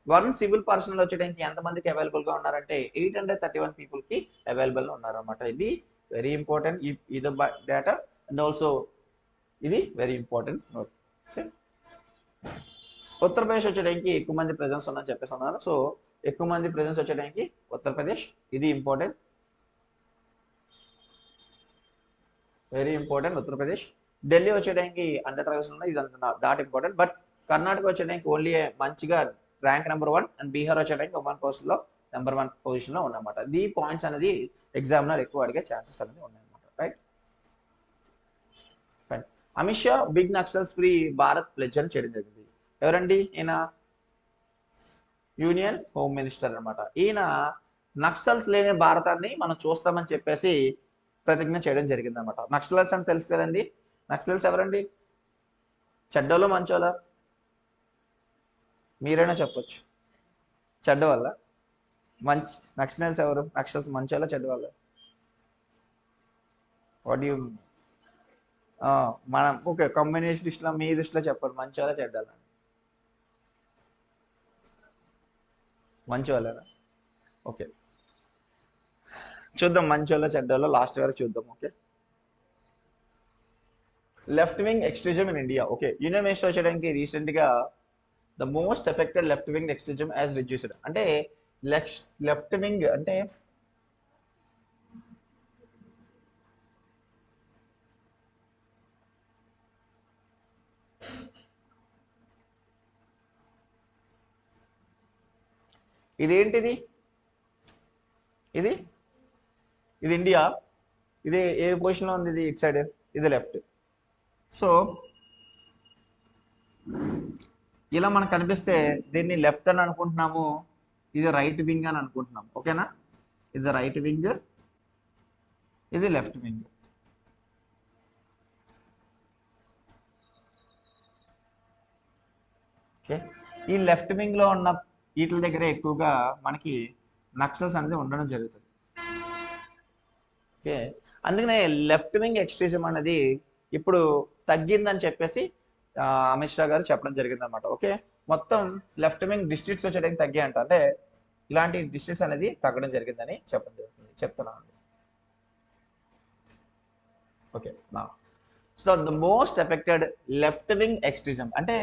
A: 1 సివిల్ పర్సనల్ వచ్చేటానికి ఎంతమందికి అవైలబుల్గా ఉన్నారంటే 831 పీపుల్కి అవైలబుల్గా ఉన్నారనమాట. ఇది వెరీ ఇంపార్టెంట్ ఇది డేటా. అండ్ ఆల్సో ఇది వెరీ ఇంపార్టెంట్ నోట్. ఉత్తరప్రదేశ్ వచ్చేటానికి ఎక్కువ మంది ప్రెజెన్స్ ఉన్నారని చెప్పేసి ఉన్నారు. సో ఎక్కువ మంది ప్రెజెన్స్ వచ్చేటానికి ఉత్తరప్రదేశ్, ఇది important, very important Uttar Pradesh. Delhi వచ్చేటానికి 100 ట్రైబ్స్ ఉన్నాయి, ఇది దాట్ ఇంపార్టెంట్. బట్ కర్ణాటక వచ్చేటానికి ఓన్లీ మంచిగా ర్యాంక్ నెంబర్ 1 అండ్ బీహార్ వచ్చేటానికి 1% నెంబర్ 1 పొజిషన్లో ఉన్నమాట. ఈ పాయింట్స్ అనేది ఎగ్జామినర్ ఎక్కువ అడిగే ఛాన్సెస్ అనేది ఉన్నాయన్నమాట. Right, fine. Amit Shah big Naxals free Bharat pledge అని చేయడం జరిగింది. ఎవరండి ఈయన? యూనియన్ హోమ్ మినిస్టర్ అనమాట. ఈయన నక్సల్స్ లేని భారతాన్ని మనం చూస్తామని చెప్పేసి ప్రతిజ్ఞ చేయడం జరిగింది అనమాట. నక్సలైట్స్ అని తెలుసు కదండి. నక్సలైట్స్ ఎవరండి? చెడ్డోళ్ళు మంచోళ్ళ? మీరైనా చెప్పొచ్చు. చెడ్డ వల్ల మంచి నక్సలైట్స్ ఎవరు? నక్సల్స్ మంచోళ్ళ చెడ్డ వల్ల? వాట్ యూ మనం ఓకే కమ్యూనిస్ట్ దృష్టిలో మీ దృష్టిలో చెప్పండి, మంచోళ్ళ చెడ్డోళ్ళ? మంచి వాళ్ళేనా? ఓకే చూద్దాం మంచోళ్ళ చెడ్డోళ్ళ లాస్ట్ వరకు చూద్దాం. Okay, left wing extremism in India. Okay, union minister వచ్చేయడానికి రీసెంట్గా the most affected left wing extremism as reduced. అంటే లెఫ్ట్ వింగ్ అంటే ఇదేంటిది? ఇది ఇది ఇండియా, ఇది ఏ పొజిషన్లో ఉంది? ఇది ఇట్ సైడ్, ఇది లెఫ్ట్. సో ఇలా మనకు కనిపిస్తే దీన్ని లెఫ్ట్ అని అనుకుంటున్నాము, ఇది రైట్ వింగ్ అని అనుకుంటున్నాం. ఓకేనా, ఇది రైట్ వింగ్, ఇది లెఫ్ట్ వింగ్. ఓకే, ఈ లెఫ్ట్ వింగ్లో ఉన్న వీటి దగ్గర ఎక్కువగా మనకి నక్సల్స్ అనేది ఉండడం జరుగుతుంది. ఓకే, అందుకనే లెఫ్ట్ వింగ్ ఎక్స్ట్రీజం అనేది ఇప్పుడు తగ్గిందని చెప్పేసి అమిత్ షా గారు చెప్పడం జరిగింది అనమాట. ఓకే, మొత్తం లెఫ్ట్ వింగ్ డిస్ట్రిక్ట్స్ వచ్చేటప్పుడు తగ్గాయంట, అంటే ఇలాంటి డిస్ట్రిక్ట్స్ అనేది తగ్గడం జరిగిందని చెప్పడం జరుగుతుంది, చెప్తున్నాను. Okay, so the most affected left wing extremism అంటే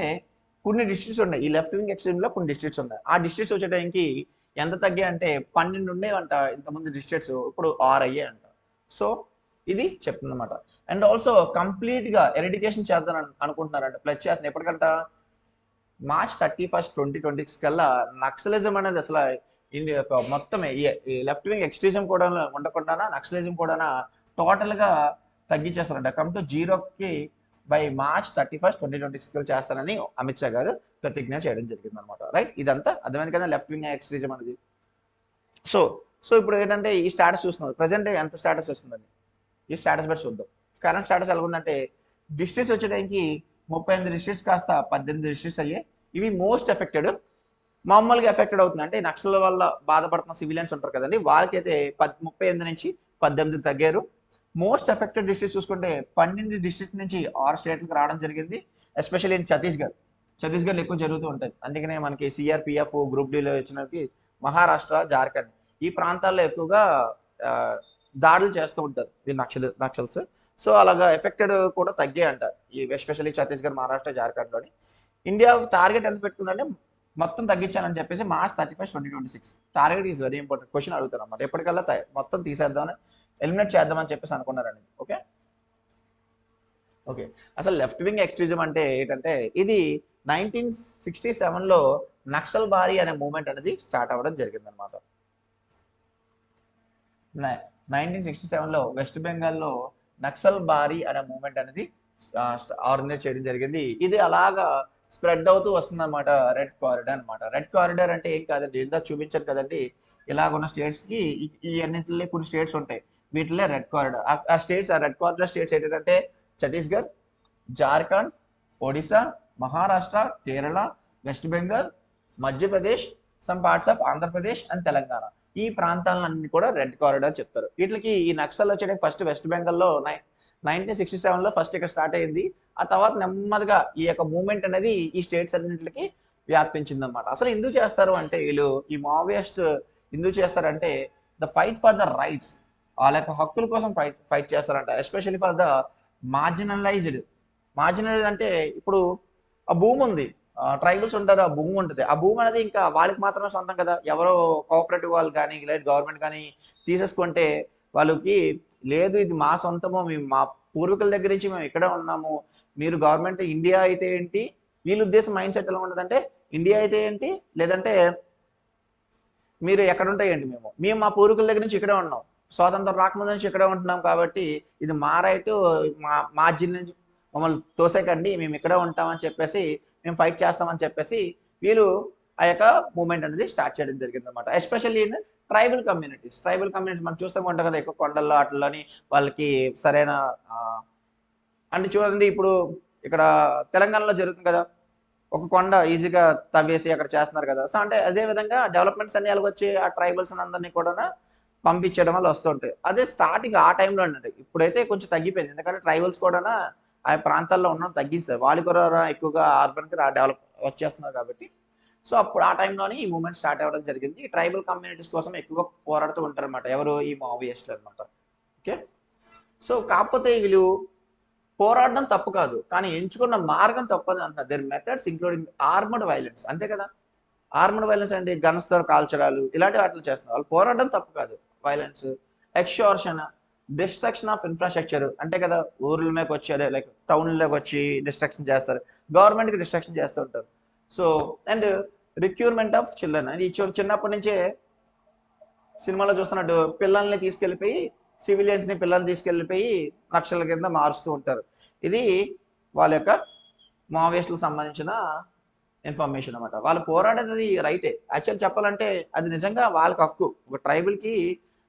A: కొన్ని డిస్ట్రిక్ట్స్ ఉన్నాయి. ఈ లెఫ్ట్ వింగ్ ఎక్స్ట్రీమ్లో కొన్ని డిస్ట్రిక్ట్స్ ఉన్నాయి. ఆ డిస్ట్రిక్ట్స్ వచ్చేటానికి ఎంత తగ్గాయి అంటే 12 ఉండేవంట ఇంతమంది డిస్ట్రిక్ట్స్, ఇప్పుడు 6 అయ్యాయి అంట. సో ఇది చెప్తుందన్నమాట. అండ్ ఆల్సో కంప్లీట్గా ఎరిడికేషన్ చేద్దాం అనుకుంటున్నారంట, ప్లస్ చేస్తున్నారు. ఎప్పటికంట March 31st, 2026 కల్లా నక్సలిజం అనేది అసలు ఇండియా మొత్తమే ఈ లెఫ్ట్ వింగ్ ఎక్స్ట్రీజం కూడా ఉండకుండా నక్సలిజం కూడా టోటల్గా తగ్గించేస్తారంట. కమ్ టు జీరోకి బై March 31st, 2026 చేస్తానని అమిత్ షా గారు ప్రతిజ్ఞ చేయడం జరిగింది అనమాట. రైట్, ఇదంతా అర్థమైంది కదా లెఫ్ట్ వింగ్ ఎక్స్ట్రీజం అనేది. సో సో ఇప్పుడు ఏంటంటే ఈ స్టేటస్ చూస్తున్నారు ప్రజెంట్ ఎంత స్టేటస్ వస్తుందండి, ఈ స్టేటస్ బట్టి చూద్దాం. కరెంట్ స్టేటస్ ఎలా ఉందంటే డిస్ట్రిక్ట్స్ వచ్చేటానికి 38 డిస్ట్రిక్ట్స్ కాస్త 18 డిస్ట్రిక్ట్స్ అయ్యాయి. ఇవి మోస్ట్ ఎఫెక్టెడ్. మామూలుగా ఎఫెక్టెడ్ అవుతుంది అంటే నక్సల్ వల్ల బాధపడుతున్న సివిలియన్స్ ఉంటారు కదండి, వాళ్ళకైతే 38 నుంచి 18 తగ్గారు. మోస్ట్ ఎఫెక్టెడ్ డిస్ట్రిక్ట్ చూసుకుంటే 12 డిస్ట్రిక్ట్ నుంచి 6 స్టేట్లకు రావడం జరిగింది. ఎస్పెషల్లీ ఇన్ ఛత్తీస్గఢ్లో ఎక్కువ జరుగుతూ ఉంటాయి. అందుకనే మనకి సిఆర్పిఎఫ్ గ్రూప్ డీలో వచ్చినకి మహారాష్ట్ర, జార్ఖండ్ ఈ ప్రాంతాల్లో ఎక్కువగా ఆ, దాడులు చేస్తూ ఉంటారు ఈ నక్సల్స్. సో అలాగా ఎఫెక్టెడ్ కూడా తగ్గాయి అంట ఈ ఎస్పెషల్లీ ఛత్తీస్గఢ్, మహారాష్ట్ర, జార్ఖండ్లోని. ఇండియా టార్గెట్ ఎంత పెట్టుకుందంటే మొత్తం తగ్గించాలని చెప్పేసి March 31, 2026 target is very important. Question అడుగుతారు అన్నమాట, ఎప్పటికల్లా మొత్తం తీసేద్దామని ఎలిమినేట్ చేద్దామని చెప్పేసి అనుకున్నారండి. ఓకే ఓకే అసలు లెఫ్ట్ వింగ్ ఎక్స్ట్రీజం అంటే ఏంటంటే ఇది 1967లో నక్సల్ బారీ అనే మూవ్మెంట్ అనేది స్టార్ట్ అవ్వడం జరిగింది అనమాట. 1967లో వెస్ట్ బెంగాల్లో నక్సల్ బారీ అనే మూవ్మెంట్ అనేది ఆర్గనైజ్ చేయడం జరిగింది. ఇది అలాగా స్ప్రెడ్ అవుతూ వస్తుంది అనమాట. రెడ్ కారిడార్ అనమాట. రెడ్ కారిడార్ అంటే ఏం కాదండి, ఇందాక చూపించాను కదండి, ఇలాగున్న స్టేట్స్ కి ఈ అన్నింటిలో కొన్ని స్టేట్స్ ఉంటాయి, వీటిలో రెడ్ కారిడార్. ఆ స్టేట్స్, ఆ రెడ్ కారిడార్ స్టేట్స్ ఏంటంటే Chhattisgarh, Jharkhand, Odisha, Maharashtra, Kerala, west Bengal, Madhya Pradesh, some parts of Andhra Pradesh and Telangana. ఈ ప్రాంతాలన్నీ కూడా రెడ్ కారిడార్ చెప్తారు. వీటికి ఈ నక్సల్ వచ్చేది ఫస్ట్ వెస్ట్ బెంగాల్లో 1967లో ఫస్ట్ ఇక్కడ స్టార్ట్ అయింది. ఆ తర్వాత నెమ్మదిగా ఈ యొక్క మూవ్మెంట్ అనేది ఈ స్టేట్స్ అన్నింటికి వ్యాప్తించింది అనమాట. అసలు ఎందుకు చేస్తారు అంటే వీళ్ళు ఈ మావోయిస్ట్ ఎందుకు చేస్తారంటే the fight for the rights, వాళ్ళ యొక్క హక్కుల కోసం ఫైట్ చేస్తారంట. Especially for the marginalised. అంటే ఇప్పుడు ఆ భూమి ఉంది, ట్రైబల్స్ ఉంటారు, ఆ భూమి ఉంటుంది. ఆ భూమి అనేది ఇంకా వాళ్ళకి మాత్రమే సొంతం కదా, ఎవరో కోఆపరేటివ్ వాళ్ళు కానీ లేదా గవర్నమెంట్ కానీ తీసేసుకుంటే వాళ్ళకి లేదు ఇది మా సొంతము, మేము మా పూర్వీకుల దగ్గర నుంచి మేము ఇక్కడే ఉన్నాము, మీరు గవర్నమెంట్ ఇండియా అయితే ఏంటి, వీళ్ళ ఉద్దేశం మైండ్ సెట్ ఎలా ఉంటుందంటే ఇండియా అయితే ఏంటి, లేదంటే మీరు ఎక్కడ ఉంటాయండి, మేము మా పూర్వీకుల దగ్గర నుంచి ఇక్కడే ఉన్నాం, స్వాతంత్రం రాకముందు నుంచి ఇక్కడే ఉంటున్నాం, కాబట్టి ఇది మా రైట్, మా జిల్లా నుంచి మమ్మల్ని తోసేకండి, మేము ఇక్కడే ఉంటామని చెప్పేసి మేము ఫైట్ చేస్తామని చెప్పేసి వీళ్ళు ఆ యొక్క మూవ్మెంట్ అనేది స్టార్ట్ చేయడం జరిగింది అనమాట. ఎస్పెషల్లీ ఇన్ ట్రైబల్ కమ్యూనిటీస్ మనం చూస్తూ ఉంటాం కదా, ఎక్కువ కొండల్లో అట్లని వాళ్ళకి సరైన అంటే చూడండి ఇప్పుడు ఇక్కడ తెలంగాణలో జరుగుతుంది కదా, ఒక కొండ ఈజీగా తవ్వేసి అక్కడ చేస్తున్నారు కదా. సో అంటే అదే విధంగా డెవలప్మెంట్స్ అన్ని వచ్చి ఆ ట్రైబల్స్ అందరినీ కూడా పంపించడం వల్ల వస్తుంటాయి. అదే స్టార్టింగ్ ఆ టైంలో అండి. ఇప్పుడైతే కొంచెం తగ్గిపోయింది, ఎందుకంటే ట్రైబల్స్ కూడా ఆ ప్రాంతాల్లో ఉన్న తగ్గించారు, వాళ్ళు కూడా ఎక్కువగా అర్బన్కి డెవలప్ వచ్చేస్తున్నారు కాబట్టి. సో అప్పుడు ఆ టైంలోనే ఈ మూవ్మెంట్ స్టార్ట్ అవ్వడం జరిగింది. ఈ ట్రైబల్ కమ్యూనిటీస్ కోసం ఎక్కువగా పోరాడుతూ ఉంటారు అనమాట, ఎవరు ఈ మావోయిస్టులు అనమాట. ఓకే సో కాకపోతే వీళ్ళు పోరాడడం తప్పు కాదు, కానీ ఎంచుకున్న మార్గం తప్పని అంటున్నారు. Their methods including armed violence, అంతే కదా. ఆర్మడ్ వైలెన్స్ అంటే గన్స్తో కాల్చడాలు ఇలాంటి వాటిలో చేస్తున్నారు. వాళ్ళు పోరాడడం తప్పు కాదు. Violence, extortion, destruction of infrastructure, అంటే కదా ఊర్ల మీదకి వచ్చి అదే లైక్ టౌన్లోకి వచ్చి డిస్ట్రక్షన్ చేస్తారు, గవర్నమెంట్కి డిస్ట్రక్షన్ చేస్తూ ఉంటారు. So and recruitment of children అని చిన్నప్పటి నుంచే సినిమాలో చూస్తున్నట్టు పిల్లల్ని తీసుకెళ్ళిపోయి సివిలియన్స్ని పిల్లల్ని తీసుకెళ్ళిపోయి నక్షల కింద మారుస్తూ ఉంటారు. ఇది వాళ్ళ యొక్క మావోయిస్టులకు సంబంధించిన ఇన్ఫర్మేషన్ అనమాట. వాళ్ళు పోరాడేది రైటే, యాక్చువల్ చెప్పాలంటే అది నిజంగా వాళ్ళకి హక్కు. ఒక ట్రైబల్కి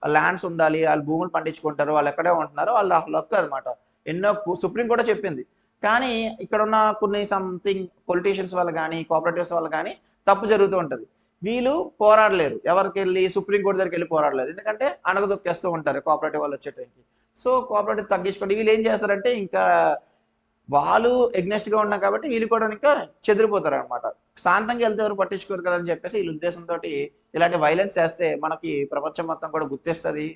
A: ల్యాండ్స్ ఉండాలి, వాళ్ళు భూములు పండించుకుంటారు, వాళ్ళు ఎక్కడే ఉంటున్నారు, వాళ్ళ హక్కు అనమాట. ఎన్నో సుప్రీం కూడా చెప్పింది. కానీ ఇక్కడ ఉన్న కొన్ని సంథింగ్ పొలిటీషియన్స్ వల్ల కానీ కోఆపరేటివ్స్ వల్ల కానీ తప్పు జరుగుతూ ఉంటుంది. వీళ్ళు పోరాడలేరు, ఎవరికి వెళ్ళి సుప్రీంకోర్టు దగ్గరికి వెళ్ళి పోరాడలేరు, ఎందుకంటే అణగదొక్కేస్తూ ఉంటారు కోఆపరేటివ్ వాళ్ళు వచ్చేటానికి. సో కోఆపరేటివ్ తగ్గించుకోండి, వీళ్ళు ఏం చేస్తారంటే ఇంకా వాళ్ళు ఎగ్నెస్ట్గా ఉన్నాం కాబట్టి వీళ్ళు కూడా ఇంకా చెదిరిపోతారు అనమాట. శాంతంగా వెళ్తే ఎవరు పట్టించుకోరు కదా అని చెప్పేసి వీళ్ళ ఉద్దేశంతో ఇలాంటి వైలెన్స్ చేస్తే మనకి ప్రపంచం మొత్తం కూడా గుర్తిస్తుంది,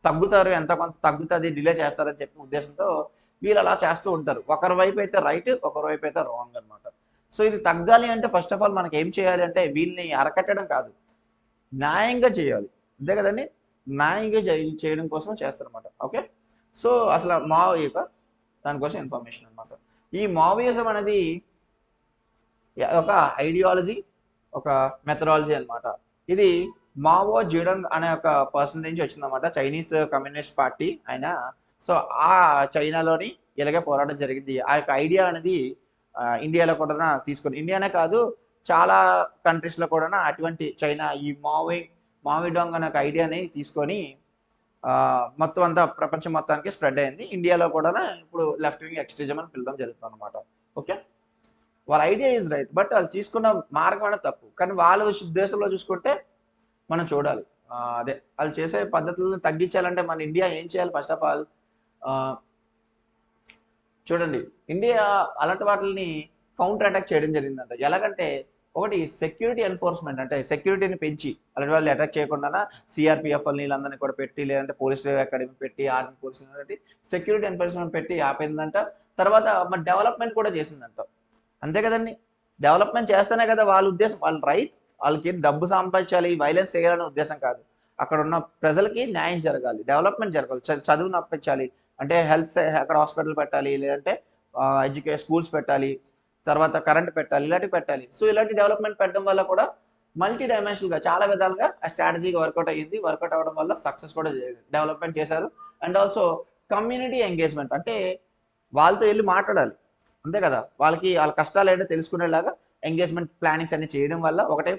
A: తగ్గుతారు, ఎంత కొంత తగ్గుతుంది, డిలే చేస్తారని చెప్పి ఉద్దేశంతో వీళ్ళు అలా చేస్తూ ఉంటారు. ఒకరి వైపు అయితే రైట్, ఒకరి వైపు అయితే రాంగ్ అనమాట. సో ఇది తగ్గాలి అంటే ఫస్ట్ ఆఫ్ ఆల్ మనకి ఏం చేయాలి అంటే వీళ్ళని అరకట్టడం కాదు, న్యాయంగా చేయాలి, అంతే కదండి. న్యాయంగా చేయడం కోసం చేస్తారనమాట. ఓకే సో అసలు మావోయిజం దానికోసం ఇన్ఫర్మేషన్ అనమాట. ఈ మావోయిజం అనేది ఒక ఐడియాలజీ, ఒక మెథడాలజీ అనమాట. ఇది మావో జెడాంగ్ అనే ఒక పర్సన్ నుంచి వచ్చిందన్నమాట, చైనీస్ కమ్యూనిస్ట్ పార్టీ ఆయన. సో ఆ చైనాలోని ఇలాగే పోరాటం జరిగింది. ఆ యొక్క ఐడియా అనేది ఇండియాలో కూడా తీసుకొని, ఇండియానే కాదు చాలా కంట్రీస్లో కూడా అటువంటి చైనా ఈ మావి డాంగ్ అనే ఒక ఐడియాని తీసుకొని మొత్తం అంతా ప్రపంచం మొత్తానికి స్ప్రెడ్ అయింది. ఇండియాలో కూడా ఇప్పుడు లెఫ్ట్ వింగ్ ఎక్స్ట్రీజం అని పిలవడం జరుగుతుంది అనమాట. ఓకే, వాళ్ళ ఐడియా ఈజ్ రైట్, బట్ వాళ్ళు తీసుకున్న మార్గం అనేది తప్పు. కానీ వాళ్ళ ఉద్దేశంలో చూసుకుంటే మనం చూడాలి. అదే వాళ్ళు చేసే పద్ధతులను తగ్గించాలంటే మన ఇండియా ఏం చేయాలి? ఫస్ట్ ఆఫ్ ఆల్ చూడండి, ఇండియా అలాంటి వాటిని కౌంటర్ అటాక్ చేయడం జరిగిందంట. ఎలాగంటే ఒకటి సెక్యూరిటీ ఎన్ఫోర్స్మెంట్, అంటే సెక్యూరిటీని పెంచి అలాంటి వాళ్ళు అటాక్ చేయకుండా సిఆర్పిఎఫ్ వీళ్ళందరినీ కూడా పెట్టి, లేదంటే పోలీస్ అకాడమీ పెట్టి, ఆర్మీ పోలీస్ పెట్టి సెక్యూరిటీ ఎన్ఫోర్స్మెంట్ పెట్టి ఆపేందంట. తర్వాత మన డెవలప్మెంట్ కూడా చేసిందంట. అంతే కదండి, డెవలప్మెంట్ చేస్తేనే కదా వాళ్ళ ఉద్దేశం, వాళ్ళ రైట్, వాళ్ళకి డబ్బు సంపాదించాలి, వైలెన్స్ చేయాలనే ఉద్దేశం కాదు. అక్కడ ఉన్న ప్రజలకి న్యాయం జరగాలి, డెవలప్మెంట్ జరగాలి, చదువును అప్పించాలి, అంటే హెల్త్ అక్కడ హాస్పిటల్ పెట్టాలి, లేదంటే స్కూల్స్ పెట్టాలి, తర్వాత కరెంట్ పెట్టాలి, ఇలాంటివి పెట్టాలి. సో ఇలాంటి డెవలప్మెంట్ పెట్టడం వల్ల కూడా మల్టీ డైమెన్షనల్గా చాలా విధాలుగా ఆ స్ట్రాటజీగా వర్కౌట్ అయ్యింది. వర్కౌట్ అవ్వడం వల్ల సక్సెస్ కూడా డెవలప్మెంట్ చేశారు. అండ్ ఆల్సో కమ్యూనిటీ ఎంగేజ్మెంట్, అంటే వాళ్ళతో వెళ్ళి మాట్లాడాలి, అంతే కదా, వాళ్ళకి వాళ్ళ కష్టాలు ఏంటో తెలుసుకునేలాగా ఎంగేజ్మెంట్ ప్లానింగ్స్ అన్ని చేయడం వల్ల ఒకటే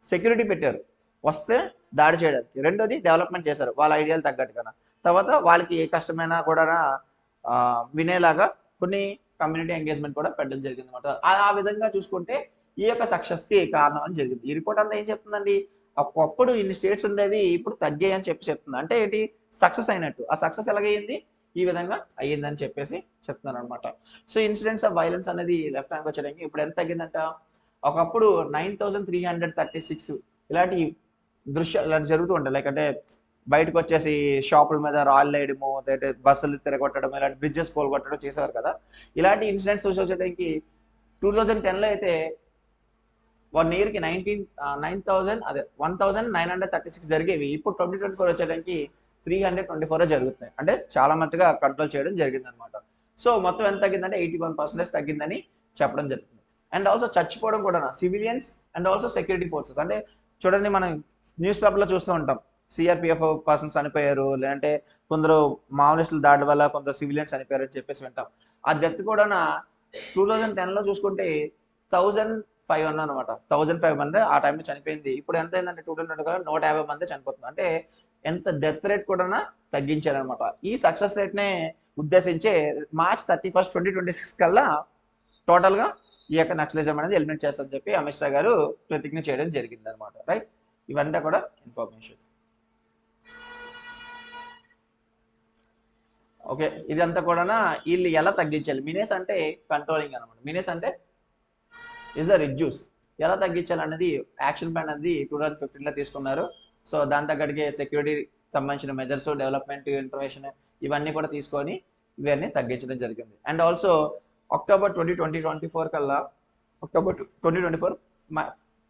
A: సెక్యూరిటీ పెట్టారు వస్తే దాడి చేయడానికి, రెండోది డెవలప్మెంట్ చేశారు వాళ్ళ ఐడియాలు తగ్గట్టుగా, తర్వాత వాళ్ళకి ఏ కష్టమైనా కూడా వినేలాగా కొన్ని కమ్యూనిటీ ఎంగేజ్మెంట్ కూడా పెట్టడం జరిగింది అనమాట. ఆ విధంగా చూసుకుంటే ఈ యొక్క సక్సెస్కి కారణం అని జరిగింది. ఈ రిపోర్ట్ అంతా ఏం చెప్తుందండి, ఒకప్పుడు ఇన్ని స్టేట్స్ ఉండేవి ఇప్పుడు తగ్గాయి అని చెప్తుంది. అంటే ఏంటి? సక్సెస్ అయినట్టు. ఆ సక్సెస్ ఎలాగైంది? ఈ విధంగా అయ్యిందని చెప్పేసి చెప్తున్నాను అనమాట. సో ఇన్సిడెంట్స్ ఆఫ్ వైలెన్స్ అనేది లెఫ్ట్ హ్యాండ్ వచ్చేయడానికి ఇప్పుడు ఎంత తగ్గిందంట? ఒకప్పుడు 9336 ఇలాంటి దృశ్యాలు ఇలాంటి జరుగుతూ ఉంటాయి. లైక్ అంటే బయటకు వచ్చేసి షాపుల మీద రాళ్ళు వేయడము, లేదంటే బస్సులు తిరగొట్టడం, ఇలాంటి బ్రిడ్జెస్ కోల్గొట్టడం చేసేవారు కదా. ఇలాంటి ఇన్సిడెంట్స్ వచ్చేయడానికి 2010లో అయితే 1 ఇయర్కి 1936 జరిగేవి. ఇప్పుడు 2024 వచ్చేయడానికి 324 జరుగుతున్నాయి. అంటే చాలా మట్టుగా కంట్రోల్ చేయడం జరిగింది అనమాట. సో మొత్తం ఎంత తగ్గిందంటే 81% తగ్గిందని చెప్పడం జరుగుతుంది. అండ్ ఆల్సో చచ్చిపోవడం కూడా civilians and also security forces. అంటే చూడండి, మనం న్యూస్ పేపర్లో చూస్తూ ఉంటాం, సిఆర్పిఎఫ్ పర్సన్స్ చనిపోయారు, లేదంటే కొందరు మావోయిస్టుల దాడి వల్ల కొందరు సివిలియన్స్ చనిపోయారు అని చెప్పేసి వింటాం. ఆ డెత్ కూడా 2010లో చూసుకుంటే 1500 అనమాట. 1500 ఆ టైంలో చనిపోయింది. ఇప్పుడు ఎంత అయిందంటే 2020 150 మంది చనిపోతున్నారు. అంటే ఎంత డెత్ రేట్ కూడా తగ్గించారనమాట. ఈ సక్సెస్ రేట్నే ఉద్దేశించే March 31, 2026 కల్లా టోటల్గా ఈ యొక్క నక్సలిజం అనేది ఎలిమినేట్ చేస్తారని చెప్పి అమిత్ షా గారు ప్రతిజ్ఞ చేయడం జరిగింది అనమాట. రైట్, ఇవంతా కూడా ఇన్ఫర్మేషన్. ఓకే, ఇదంతా కూడా వీళ్ళు ఎలా తగ్గించాలి? మినేస్ అంటే కంట్రోలింగ్ అనమాట. మినేస్ అంటే ఇస్ ద రిడ్యూస్. ఎలా తగ్గించాలి అనేది యాక్షన్ ప్లాన్ అనేది 2015లో తీసుకున్నారు. సో దాని తగ్గట్టుగా సెక్యూరిటీ సంబంధించిన మెజర్స్, డెవలప్మెంట్, ఇన్ఫర్మేషన్ ఇవన్నీ కూడా తీసుకొని ఇవన్నీ తగ్గించడం జరిగింది. అండ్ ఆల్సో అక్టోబర్ 2024 కల్లా, October 2024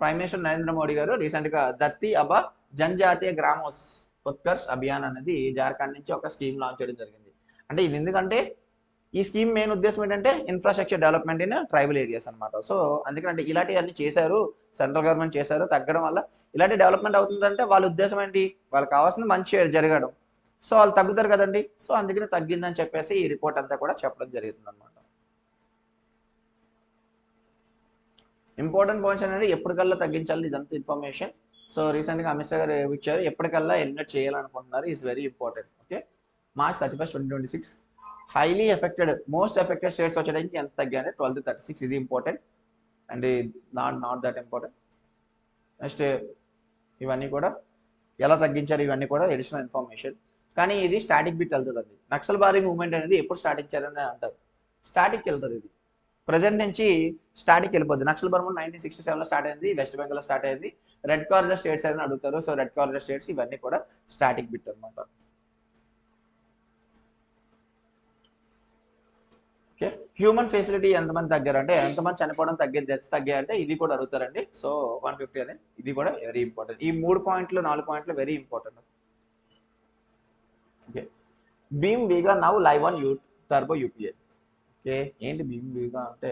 A: prime minister Narendra Modi గారు రీసెంట్గా ధర్తీ అబా జనజాతీయ గ్రామోత్కర్ష్ అభియాన్ అనేది జార్ఖండ్ నుంచి ఒక స్కీమ్ లాంచ్ చేయడం జరిగింది. అంటే ఇది ఎందుకంటే ఈ స్కీమ్ మెయిన్ ఉద్దేశం ఏంటంటే infrastructure development in tribal areas అనమాట. సో అందుకంటే ఇలాంటివన్నీ చేశారు, సెంట్రల్ గవర్నమెంట్ చేశారు. తగ్గడం వల్ల ఇలాంటి డెవలప్మెంట్ అవుతుందంటే వాళ్ళ ఉద్దేశం ఏంటి? వాళ్ళకి కావాల్సింది మంచి జరగడం. సో వాళ్ళు తగ్గుతారు కదండి. సో అందుకని తగ్గిందని చెప్పేసి ఈ రిపోర్ట్ అంతా కూడా చెప్పడం జరుగుతుంది అనమాట. ఇంపార్టెంట్ పాయింట్స్ అనేది ఎప్పటికల్లా తగ్గించాలి, ఇదంతా ఇన్ఫర్మేషన్. సో రీసెంట్గా అమిత్ షా గారు ఇచ్చారు, ఎప్పటికల్లా ఎలిమినేట్ చేయాలనుకుంటున్నారు, is very important. Okay, March 31, 2026 highly affected, most affected states వచ్చేయడానికి ఎంత తగ్గాయంటే 12 to 36. ఇది important and not that important. Next ఇవన్నీ కూడా ఎలా తగ్గించారు, ఇవన్నీ కూడా అడిషనల్ ఇన్ఫర్మేషన్. కానీ ఇది స్టాటిక్ బిట్ వెళ్తుంది అండి. నక్సల్ బారీ మూవ్మెంట్ అనేది ఎప్పుడు స్టార్ట్ ఇచ్చారని అంటారు, స్టాటిక్ వెళ్తుంది. ఇది ప్రజెంట్ నుంచి స్టాటిక్ వెళ్ళిపోద్ది. నక్సల్ బారీ 1967లో స్టార్ట్ అయింది, వెస్ట్ బెంగాల్లో స్టార్ట్ అయింది. రెడ్ కార్నర్ స్టేట్స్ అని అడుగుతారు. సో రెడ్ కార్నర్ స్టేట్స్ ఇవన్నీ కూడా స్టాటిక్ బిట్ అనమాట. ఓకే, హ్యూమన్ ఫెసిలిటీ ఎంతమంది తగ్గారు అంటే ఎంతమంది చనిపోవడం తగ్గింది, డెత్స్ తగ్గాయి అంటే ఇది కూడా అడుగుతారండి. సో 150 అనేది ఇది కూడా వెరీ ఇంపార్టెంట్. ఈ 3 పాయింట్లు 4 పాయింట్లు వెరీ ఇంపార్టెంట్. ఓకే, భీమ్ Vega now live on turbo UPI. Okay, ఏంటి భీమ్ వీగా అంటే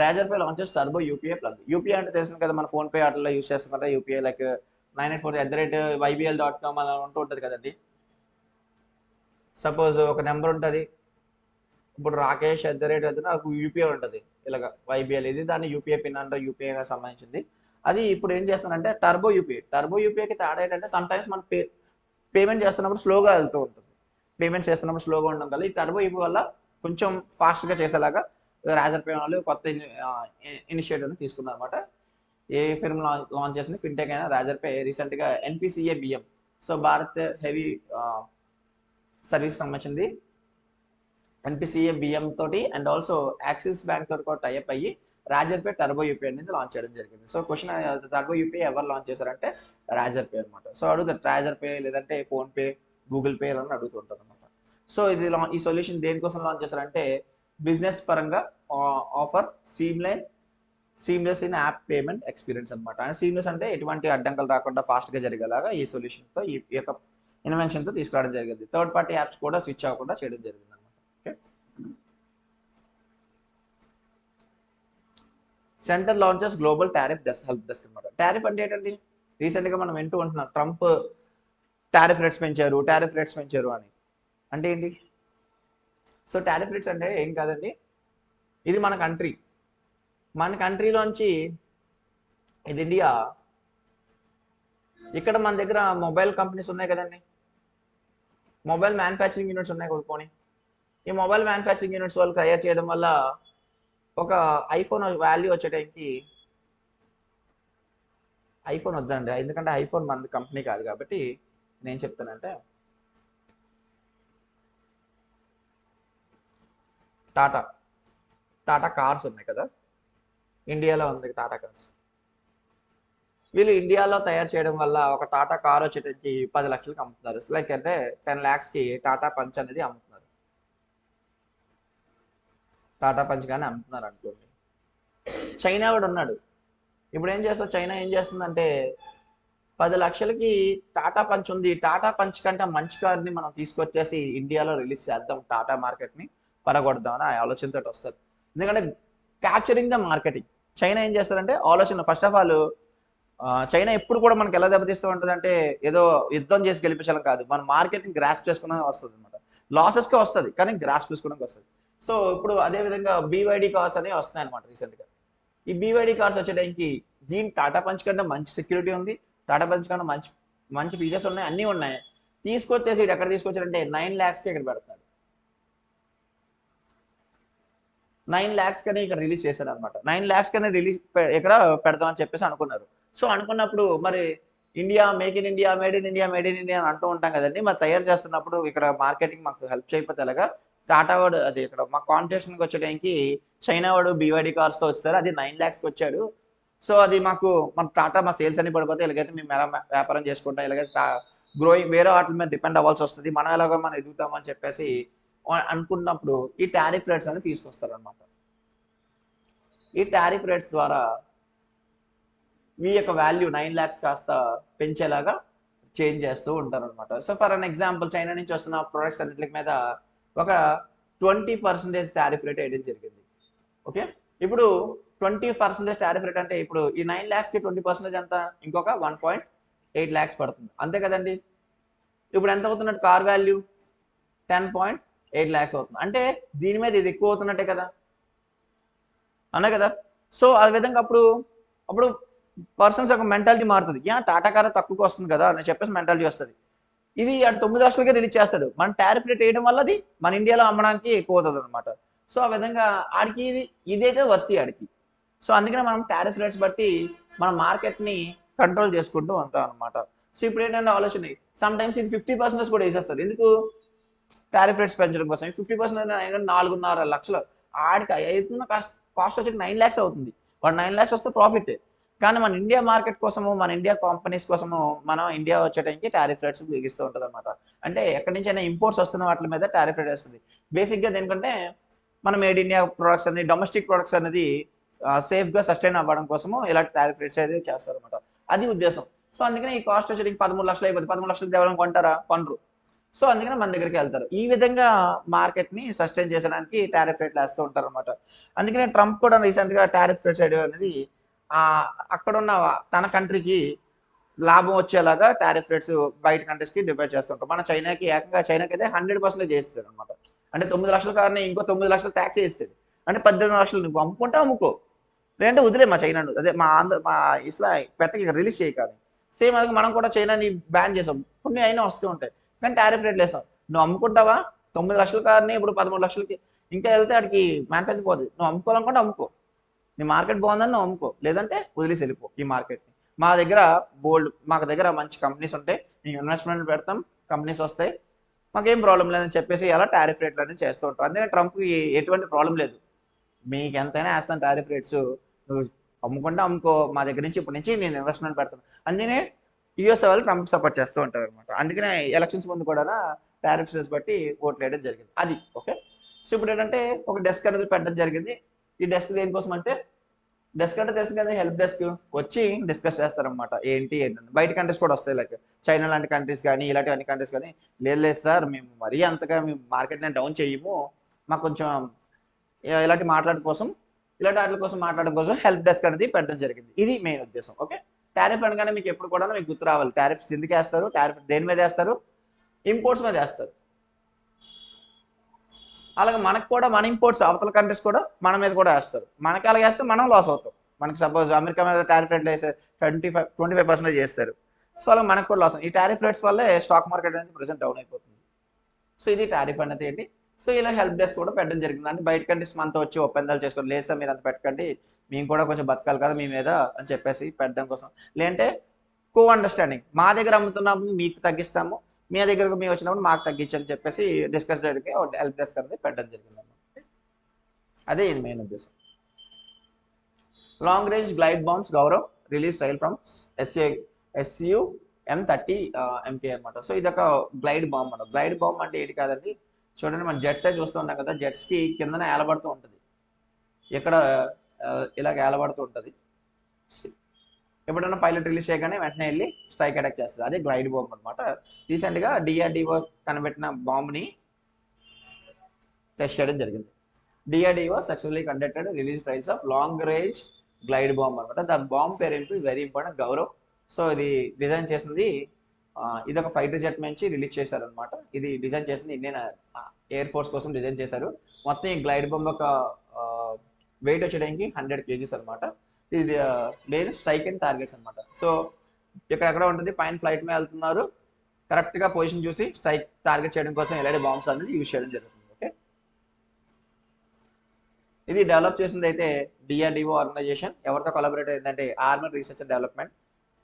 A: Razorpay launches turbo UPI plug. UPI అంటే తెలిసింది కదా, మన ఫోన్ పే ఆటల్లో యూస్ చేస్తుంటే యూపీఐ లైక్ 984@ybl.com అలా ఉంటూ ఉంటుంది కదండి. సపోజ్ ఒక నెంబర్ ఉంటుంది, ఇప్పుడు రాకేష్ @ అయితే నాకు యూపీఐ ఉంటుంది ఇలాగ వైబిఎల్, ఇది దాన్ని యూపీఐ పిన్ అంటే యూపీఐ సంబంధించింది. అది ఇప్పుడు ఏం చేస్తానంటే టర్బో యూపీఐకి తేడా ఏంటంటే సమ్ టైమ్స్ మనం పేమెంట్ చేస్తున్నప్పుడు స్లోగా వెళ్తూ ఉంటుంది. పేమెంట్ చేస్తున్నప్పుడు స్లోగా ఉండడం వల్ల ఈ టర్బో యూపీ వల్ల కొంచెం ఫాస్ట్గా చేసేలాగా రాజర్ పే వాళ్ళు కొత్త ఇనిషియేటివ్ తీసుకున్నారు అనమాట. ఏ ఫిర్మ్ లాంచ్ చేసింది ఫిన్టెక్ అయినా రాజర్ పే రీసెంట్గా NPCA BM, so Bharat heavy service సంబంధించింది ఎన్పిసిఏ బిఎం తోటి అండ్ ఆల్సో యాక్సిస్ బ్యాంక్ తోటి కూడా టైప్ అయ్యి రాజర్ పే టర్బో యూపీ అనేది లాంచ్ చేయడం జరిగింది. సో క్వశ్చన్ టర్బో యూపీ ఎవరు లాంచ్ చేశారంటే రాజర్ పే అనమాట. సో అడుగుతారు రాజర్ పే లేదంటే ఫోన్ పే, గూగుల్ పే అని అడుగుతుంటారు అనమాట. సో ఇది ఈ సొల్యూషన్ దేనికోసం లాంచ్ చేశారంటే బిజినెస్ పరంగా offer seamless in app payment experience అనమాట. అండ్ సీమ్లెస్ అంటే ఎటువంటి అడ్డంకులు రాకుండా ఫాస్ట్గా జరిగేలాగా ఈ సొల్యూషన్తో ఈ యొక్క ఇన్వెన్షన్తో తీసుకురావడం జరిగింది. థర్డ్ పార్టీ యాప్స్ కూడా స్విచ్ అవ్వకుండా చేయడం జరిగింది అనమాట. Okay, centre launches global tariff help desk అనమాట. టారిఫ్ అంటే ఏంటండి, రీసెంట్గా మనం వింటూ ఉంటున్నాం ట్రంప్ టారిఫ్ రేట్స్ పెంచారు అని. అంటే ఏంటి? సో టారిఫ్ రేట్స్ అంటే ఏం కాదండి, ఇది మన కంట్రీలోంచి ఇది ఇండియా. ఇక్కడ మన దగ్గర మొబైల్ కంపెనీస్ ఉన్నాయి కదండి, మొబైల్ మ్యానుఫ్యాక్చరింగ్ యూనిట్స్ ఉన్నాయి పోనీ. ఈ మొబైల్ మ్యానుఫ్యాక్చరింగ్ యూనిట్స్ వాళ్ళు తయారు చేయడం వల్ల ఒక ఐఫోన్ వాల్యూ వచ్చే టైంకి ఐఫోన్ వద్దండి, ఎందుకంటే ఐఫోన్ మన కంపెనీ కాదు కాబట్టి నేను చెప్తానంటే టాటా కార్స్ ఉన్నాయి కదా, ఇండియాలో ఉంది టాటా కార్స్. వీళ్ళు ఇండియాలో తయారు చేయడం వల్ల ఒక టాటా కార్ వచ్చేటప్పటికి 10 లక్షలకి అమ్ముతున్నారు. లైక్ అంటే 10 lakhsకి టాటా పంచ్ అనేది అమ్ముతున్నారు. టాటా పంచ్ కానీ అమ్ముతున్నారు అనుకోండి. చైనా కూడా ఉన్నాడు. ఇప్పుడు ఏం చేస్తారు, చైనా ఏం చేస్తుందంటే 10 లక్షలకి టాటా పంచ్ ఉంది, టాటా పంచ్ కంటే మంచి కార్ని మనం తీసుకొచ్చేసి ఇండియాలో రిలీజ్ చేద్దాం, టాటా మార్కెట్ని పరగొడదాం అని ఆలోచనతో వస్తుంది. ఎందుకంటే క్యాప్చరింగ్ ద మార్కెటింగ్. చైనా ఏం చేస్తారంటే ఆలోచన, ఫస్ట్ ఆఫ్ ఆల్ చైనా ఎప్పుడు కూడా మనకి ఎలా దెబ్బతీస్తూ ఉంటుంది అంటే ఏదో యుద్ధం చేసి గెలిపించాలని కాదు, మన మార్కెట్ని గ్రాస్ప్ చేసుకునే వస్తుంది అనమాట. లాసెస్కే వస్తుంది కానీ గ్రాస్ప్ చేసుకోవడానికి వస్తుంది. సో ఇప్పుడు అదే విధంగా బీవైడి కార్స్ అనేవి వస్తున్నాయి అనమాట రీసెంట్గా. ఈ బీవైడి కార్స్ వచ్చేటానికి దీని టాటా పంచ్ కంటే మంచి సెక్యూరిటీ ఉంది, టాటా పంచ్ కంటే మంచి మంచి ఫీచర్స్ ఉన్నాయి, అన్నీ ఉన్నాయి. తీసుకొచ్చేసి ఎక్కడ తీసుకొచ్చారంటే 9 lakhsకి ఇక్కడ పెడుతున్నాడు. 9 lakhs కనే ఇక్కడ రిలీజ్ చేశారు అనమాట. 9 lakhs కనే రిలీజ్ ఇక్కడ పెడదామని చెప్పేసి అనుకున్నారు. సో అనుకున్నప్పుడు మరి India make in India, made in India అని అంటూ ఉంటాం కదండి. మరి తయారు చేస్తున్నప్పుడు ఇక్కడ మార్కెటింగ్ మాకు హెల్ప్ చేయకపోతే ఎలాగా? టాటా వాడు అది ఇక్కడ మా కాంపిటీషన్కి వచ్చే టైంకి చైనా వాడు బీవైడి కార్స్తో వస్తారు, అది 9 lakhsకి వచ్చాడు. సో అది మన టాటా మా సేల్స్ అన్ని పడిపోతే ఇలాగైతే మేము ఎలా వ్యాపారం చేసుకుంటాం, ఇలాగైతే గ్రోయింగ్ వేరే వాటి మీద డిపెండ్ అవ్వాల్సి వస్తుంది, మనం ఎలాగో మనం ఎదుగుతామని చెప్పేసి అనుకున్నప్పుడు ఈ టారిఫ్ రేట్స్ అనేది తీసుకొస్తారనమాట. ఈ టారిఫ్ రేట్స్ ద్వారా మీ యొక్క వాల్యూ 9 lakhs కాస్త పెంచేలాగా చేంజ్ చేస్తూ ఉంటారు అనమాట. So for an example China నుంచి వస్తున్న ప్రొడక్ట్స్ అన్నింటి మీద ఒక 20% టారిఫ్ రేట్ వేయడం జరిగింది. ఓకే, ఇప్పుడు 20% టారిఫ్ రేట్ అంటే ఇప్పుడు ఈ 9 lakhsకి 20% ఎంత, ఇంకొక 1.8 lakhs పడుతుంది, అంతే కదండి. ఇప్పుడు ఎంత అవుతున్నట్టు కార్ వాల్యూ 10.8 lakhs అవుతుంది, అంటే దీని మీద ఇది ఎక్కువ అవుతున్నట్టే కదా, అన్నా కదా. సో ఆ విధంగా అప్పుడు పర్సన్స్ యొక్క మెంటాలిటీ మారుతుంది, టాటా కార్ తక్కువకి వస్తుంది కదా అని చెప్పేసి మెంటాలిటీ వస్తుంది. ఇది అటు 9 లక్షలకే రిలీజ్ చేస్తాడు, మన టారిఫ్ రేట్ వేయడం వల్ల అది మన ఇండియాలో అమ్మడానికి ఎక్కువ అవుతుంది అనమాట. సో ఆ విధంగా ఆడికి ఇదైతే వర్తి ఆడికి. సో అందుకనే మనం టారిఫ్ రేట్స్ బట్టి మన మార్కెట్ని కంట్రోల్ చేసుకుంటూ ఉంటాం అనమాట. సో ఇప్పుడు ఏంటంటే ఆలోచన, సమ్ టైమ్స్ ఇది 50% కూడా వేసేస్తారు, ఎందుకు? టారిఫ్ రేట్స్ పెంచడం కోసం. 50% 4.5 లక్షలు, ఆడికి అవుతున్న కాస్ట్ వచ్చి 9 lakhs అవుతుంది, వాడు 9 lakhs వస్తే ప్రాఫిట్. కానీ మన ఇండియా మార్కెట్ కోసము, మన ఇండియా కంపెనీస్ కోసము మనం ఇండియా వచ్చేటానికి టారిఫ్ రేట్స్ బిగిస్తూ ఉంటుంది అనమాట. అంటే ఎక్కడి నుంచి అయినా ఇంపోర్ట్స్ వస్తున్న వాటి మీద టారిఫ్ రేట్ వేస్తుంది. బేసిక్గా దేనికంటే మన మేడ్ ఇండియా ప్రొడక్ట్స్ అనేది, డొమెస్టిక్ ప్రొడక్ట్స్ అనేది సేఫ్గా సస్టైన్ అవ్వడం కోసము ఇలాంటి టారిఫ్ రేట్స్ అనేది చేస్తారనమాట, అది ఉద్దేశం. సో అందుకనే ఈ కాస్ట్ వచ్చేటికి 13 లక్షలు అయిపోతుంది, 13 లక్షలు దేవాలని కొంటారా? కొనరు. సో అందుకనే మన దగ్గరికి వెళ్తారు. ఈ విధంగా మార్కెట్ని సస్టైన్ చేసడానికి టారిఫ్ రేట్లు వేస్తూ ఉంటారు అనమాట. అందుకనే ట్రంప్ కూడా రీసెంట్గా టారిఫ్ రేట్స్ అనేది అక్కడున్న తన కంట్రీకి లాభం వచ్చేలాగా టారిఫ్ రేట్స్ బయట కంట్రీస్కి డివైడ్ చేస్తుంటారు. మన చైనాకి ఏకంగా చైనాకి అయితే 100% చేస్తారు అనమాట. అంటే 9 లక్షల కార్ని ఇంకో 9 లక్షలు ట్యాక్స్ వేస్తాడు. అంటే 18 లక్షలు నువ్వు అమ్ముకుంటే అమ్ముకో, లేదంటే వదిలే మా చైనా, అదే మా ఇస్లా పెట్టకి రిలీజ్ చేయ కానీ. సేమ్ అలాగే మనం కూడా చైనాని బ్యాన్ చేసాం, కొన్ని అయినా వస్తూ ఉంటాయి, కానీ టారిఫ్ రేట్లు వేస్తాం. నువ్వు అమ్ముకుంటావా 9 లక్షల కార్ని ఇప్పుడు 13 లక్షలకి, ఇంకా వెళ్తే ఆడికి మ్యానుఫ్యాక్చర్ పోతుంది. నువ్వు అమ్ముకోవాలనుకుంటే అమ్ముకో, నీ మార్కెట్ బాగుందని నువ్వు అమ్ముకో, లేదంటే వదిలేసి వెళ్ళిపో ఈ మార్కెట్ని. మా దగ్గర మాకు దగ్గర మంచి కంపెనీస్ ఉంటాయి, మేము ఇన్వెస్ట్మెంట్ పెడతాం, కంపెనీస్ వస్తాయి, మాకేం ప్రాబ్లం లేదని చెప్పేసి అలా టారిఫ్ రేట్లు అనేది చేస్తూ ఉంటారు. అందుకని ట్రంప్కి ఎటువంటి ప్రాబ్లం లేదు, మీకు ఎంతైనా వేస్తాను టారిఫ్ రేట్స్, నువ్వు అమ్ముకుంటే అమ్ముకో, మా దగ్గర నుంచి ఇప్పటి నుంచి నేను ఇన్వెస్ట్మెంట్ పెడతాను. అందుకనే యూఎస్ వాళ్ళు ట్రంప్ సపోర్ట్ చేస్తూ ఉంటారు అనమాట. అందుకనే ఎలక్షన్స్ ముందు కూడా టారిఫ్ రేట్స్ బట్టి ఓట్లు వేయడం జరిగింది. అది ఓకే. సో ఇప్పుడు ఏంటంటే ఒక డెస్క్ అనేది పెట్టడం జరిగింది. ఈ డెస్క్ దేనికోసం అంటే, డెస్క్ అంటే తెలుసు కదా, హెల్ప్ డెస్క్ వచ్చి డిస్కస్ చేస్తారనమాట. ఏంటి ఏంటంటే బయట కంట్రీస్ కూడా వస్తాయి, లైక్ చైనా లాంటి కంట్రీస్ కానీ ఇలాంటి అన్ని కంట్రీస్ కానీ, లేదు లేదు సార్ మేము మరీ అంతగా మేము మార్కెట్ని డౌన్ చేయము, మాకు కొంచెం ఇలాంటి ఇలాంటి వాటి కోసం మాట్లాడడం కోసం హెల్ప్ డెస్క్ అనేది పెట్టడం జరిగింది. ఇది మెయిన్ ఉద్దేశం. ఓకే. టారిఫ్ అనగానే మీకు ఎప్పుడు కూడా మీకు గుర్తు రావాలి, టారిఫ్స్ ఎందుకు వేస్తారు, టారిఫ్ దేని మీద వేస్తారు, ఇంపోర్ట్స్ మీద వేస్తారు. అలాగే మనకు కూడా మన ఇంపోర్ట్స్ అవతల కంట్రీస్ కూడా మన మీద కూడా వేస్తారు. మనకి అలాగే వేస్తే మనం లాస్ అవుతాం. మనకి సపోజ్ అమెరికా మీద టారిఫ్ రేట్లు వేసే 25% చేస్తారు, సో అలా మనకు కూడా లాస్. ఈ టారిఫ్ రేట్స్ వల్లే స్టాక్ మార్కెట్ అనేది ప్రెసెంట్ డౌన్ అయిపోతుంది. సో ఇది టారిఫ్ అనేది ఏంటి. సో ఇలా హెల్ప్ డెస్క్ కూడా పెట్టడం జరిగింది. అంటే బయట కంట్రీస్ మనతో వచ్చి ఒప్పందాలు చేసుకోండి, లేదు సార్ మీరు అంత పెట్టకండి, మేము కూడా కొంచెం బతకాలి కదా మీ మీద అని చెప్పేసి పెట్టడం కోసం. లేదంటే కో అండర్స్టాండింగ్, మా దగ్గర అమ్ముతున్నప్పుడు మీకు తగ్గిస్తాము, మీ దగ్గరకు మేము వచ్చినప్పుడు మాకు తగ్గించని చెప్పేసి డిస్కస్ చేయడానికి హెల్ప్ డెస్క్ అనేది పెట్టడం జరిగింది అన్నమాట. అదే ఇది మెయిన్ ఉద్దేశం. Long range glide bombs Gaurav release trial from SU-M30 MK అనమాట. సో ఇది ఒక గ్లైడ్ బాంబ్ అనమాట. గ్లైడ్ బాంబ్ అంటే ఏంటి కాదండి, చూడండి మనం జెట్స్ చూస్తూ ఉన్నాం కదా, జెట్స్కి కిందన ఏలబడుతూ ఉంటుంది, ఇక్కడ ఇలాగ ఏలబడుతూ ఉంటుంది. ఎప్పుడైనా పైలట్ రిలీజ్ చేయగానే వెంటనే వెళ్ళి స్ట్రైక్ అటాక్ చేస్తుంది, అదే గ్లైడ్ బాంబ్ అనమాట. రీసెంట్గా DRDO కనిపెట్టిన బాంబ్ని టెస్ట్ చేయడం జరిగింది. DRDO successfully conducted release trials of long range glide bomb అనమాట. దాని బాంబ్ పేరు ఏంటి, వెరీ ఇంపార్టెంట్, గౌరవ్. సో ఇది డిజైన్ చేసింది, ఇది ఒక ఫైటర్ జెట్ నుంచి రిలీజ్ చేశారనమాట. ఇది డిజైన్ చేసింది ఇండియన్ ఎయిర్ ఫోర్స్ కోసం డిజైన్ చేశారు. మొత్తం ఈ గ్లైడ్ బాంబ్ ఒక వెయిట్ వచ్చేయడానికి 100 kgs అనమాట. ఇది మెయిన్ స్ట్రైక్ అండ్ టార్గెట్స్ అనమాట. సో ఎక్కడెక్కడ ఉంటుంది, పైన ఫ్లైట్ మీద వెళ్తున్నారు, కరెక్ట్గా పొజిషన్ చూసి స్ట్రైక్ టార్గెట్ చేయడం కోసం ఎలాంటి బాంబ్స్ అనేది యూజ్ చేయడం జరుగుతుంది. ఓకే. ఇది డెవలప్ చేసింది అయితే DRDO ఆర్గనైజేషన్. ఎవరితో కొలాబరేట్ అయిందంటే army research and development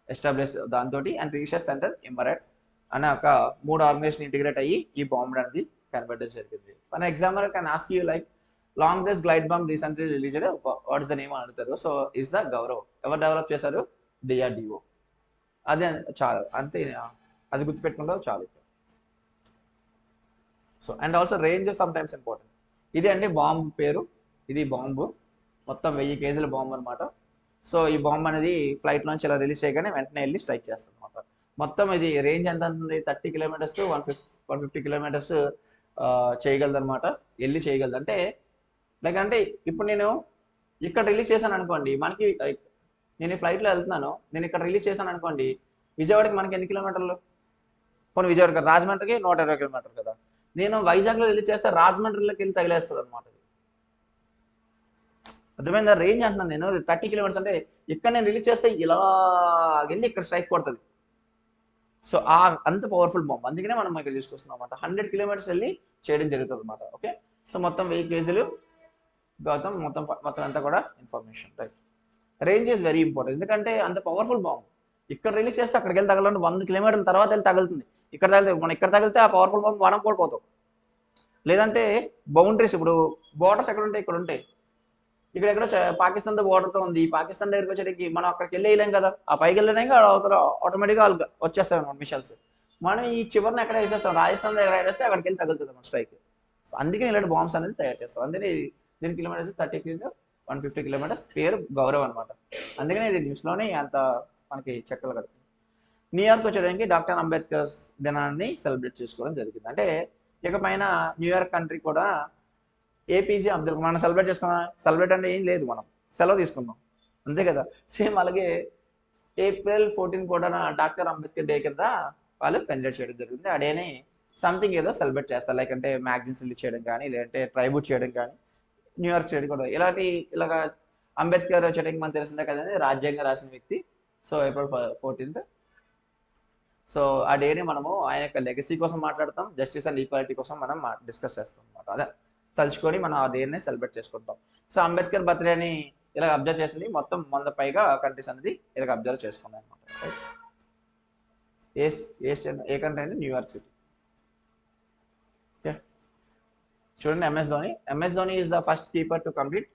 A: establish దాంతో అండ్ రీసెర్చ్ సెంటర్ ఎమరెట్ అనే ఒక 3 ఆర్గనైజేషన్ ఇంటిగ్రేట్ అయ్యి ఈ బాంబ్ అనేది కనబడడం జరిగింది. మన example can ask you like long range glide bomb recently released, what is the name అని అడుగుతారు. So is the Gaurav. ఎవరు డెవలప్ చేశారు, DRDO. అదే చాలు, అంతే, అది గుర్తుపెట్టుకుంటే చాలు. So and also range some times important. ఇది అండి బాంబు పేరు, ఇది బాంబు మొత్తం 1000 kg బాంబు అనమాట. సో ఈ బాంబ్ అనేది ఫ్లైట్ నుంచి ఇలా రిలీజ్ చేయగానే వెంటనే వెళ్ళి స్ట్రైక్ చేస్తుంది అనమాట. మొత్తం ఇది రేంజ్ ఎంత ఉంటుంది, 30 kilometers to 150 kilometers చేయగలదు అనమాట, వెళ్ళి చేయగలదు. అంటే లైక్ అంటే ఇప్పుడు నేను ఇక్కడ రిలీజ్ చేశాను అనుకోండి, మనకి నేను ఫ్లైట్లో వెళ్తున్నాను, నేను ఇక్కడ రిలీజ్ చేశాను అనుకోండి, విజయవాడకి మనకి ఎన్ని కిలోమీటర్లు, కొన్ని విజయవాడకి రాజమండ్రికి 120 kilometers కదా, నేను వైజాగ్లో రిలీజ్ చేస్తే రాజమండ్రిలోకి వెళ్ళి తగిలేస్తుంది అనమాట. అర్థమైందా, రేంజ్ అంటున్నాను నేను. 30 kilometers అంటే ఇక్కడ నేను రిలీజ్ చేస్తే ఇలా వెళ్ళి ఇక్కడ స్ట్రైక్ కొడుతుంది. సో అంత పవర్ఫుల్ బాంబ్, అందుకనే మనం ఇక్కడ తీసుకొస్తున్నాం అనమాట. 100 kilometers వెళ్ళి చేయడం జరుగుతుంది అనమాట. ఓకే. సో మొత్తం 1000 kg గౌతమ్, మొత్తం అంతా కూడా information. Right. Range is very important, ఎందుకంటే అంత పవర్ఫుల్ బాంబ్. ఇక్కడ రిలీజ్ చేస్తే అక్కడికి వెళ్ళి తగలంటే 100 kilometers తర్వాత వెళ్ళి తగులుతుంది. మనం ఇక్కడ తగిలితే ఆ పవర్ఫుల్ బాంబ్ మనం కూడా పోతాం. లేదంటే బౌండరీస్, ఇప్పుడు బోర్డర్స్ ఎక్కడ ఉంటాయి, ఇక్కడ ఉంటాయి, ఇక్కడ పాకిస్తాన్తో బోర్డర్తో ఉంది, పాకిస్తాన్ దగ్గరికి వచ్చేటికి మనం అక్కడికి వెళ్ళలేం కదా, ఆ పైకి వెళ్ళడానికి అవతల ఆటోమేటిక్గా వచ్చేస్తాయి అన్నమాట మిషన్స్. మనం ఈ చివరిని ఎక్కడ వేసేస్తాం, రాజస్థాన్ దగ్గర వేస్తే అక్కడికి వెళ్ళి తగులుతుంది అన్నమాట స్ట్రైక్. అందుకని ఇలాంటి బాంబ్స్ అనేది తయారు చేస్తాం. అందుకని దీని కిలోమీటర్స్ 30 to 150 kilometers, పేరు గౌరవ్ అనమాట. అందుకని ఇది న్యూస్లోనే అంత మనకి చెక్కలు కడుతుంది. న్యూయార్క్ వచ్చేయడానికి డాక్టర్ అంబేద్కర్ దినాన్ని సెలబ్రేట్ చేసుకోవడం జరిగింది. అంటే ఇకపైన న్యూయార్క్ కంట్రీ కూడా APJ అబ్దుల్ మనం సెలబ్రేట్ అంటే ఏం లేదు, మనం సెలవు తీసుకుందాం అంతే కదా. సేమ్ అలాగే April 14 కూడా డాక్టర్ అంబేద్కర్ డే కింద వాళ్ళు కన్సిడర్ చేయడం జరిగింది. ఆ డేని సంథింగ్ ఏదో సెలబ్రేట్ చేస్తారు, లైక్ అంటే మ్యాగజైన్స్ రిలీజ్ చేయడం కానీ, లేదంటే ట్రైబ్యూట్ చేయడం కానీ, న్యూయార్క్ చేయడం కూడా ఇలాగా అంబేద్కర్ చేయడానికి మనకు తెలిసిందే కదండి, రాజ్యాంగం రాసిన వ్యక్తి. So April 14th. సో ఆ డేని మనము ఆయన యొక్క లెగసీ కోసం మాట్లాడతాం, జస్టిస్ అండ్ ఈక్వాలిటీ కోసం మనం డిస్కస్ చేస్తాం అనమాట. అదే తలుచుకొని మనం ఆ డేని సెలబ్రేట్ చేసుకుంటాం. సో అంబేద్కర్ బర్త్డేని ఇలా అబ్జర్వ్ చేసింది మొత్తం 100 పైగా కంట్రీస్ అనేది ఇలా అబ్జర్వ్ చేసుకున్నాయి అనమాట. ఏ కంట్రీ అంటే న్యూయార్క్ సిటీ. ఓకే, చూడండి MS Dhoni is the first keeper to complete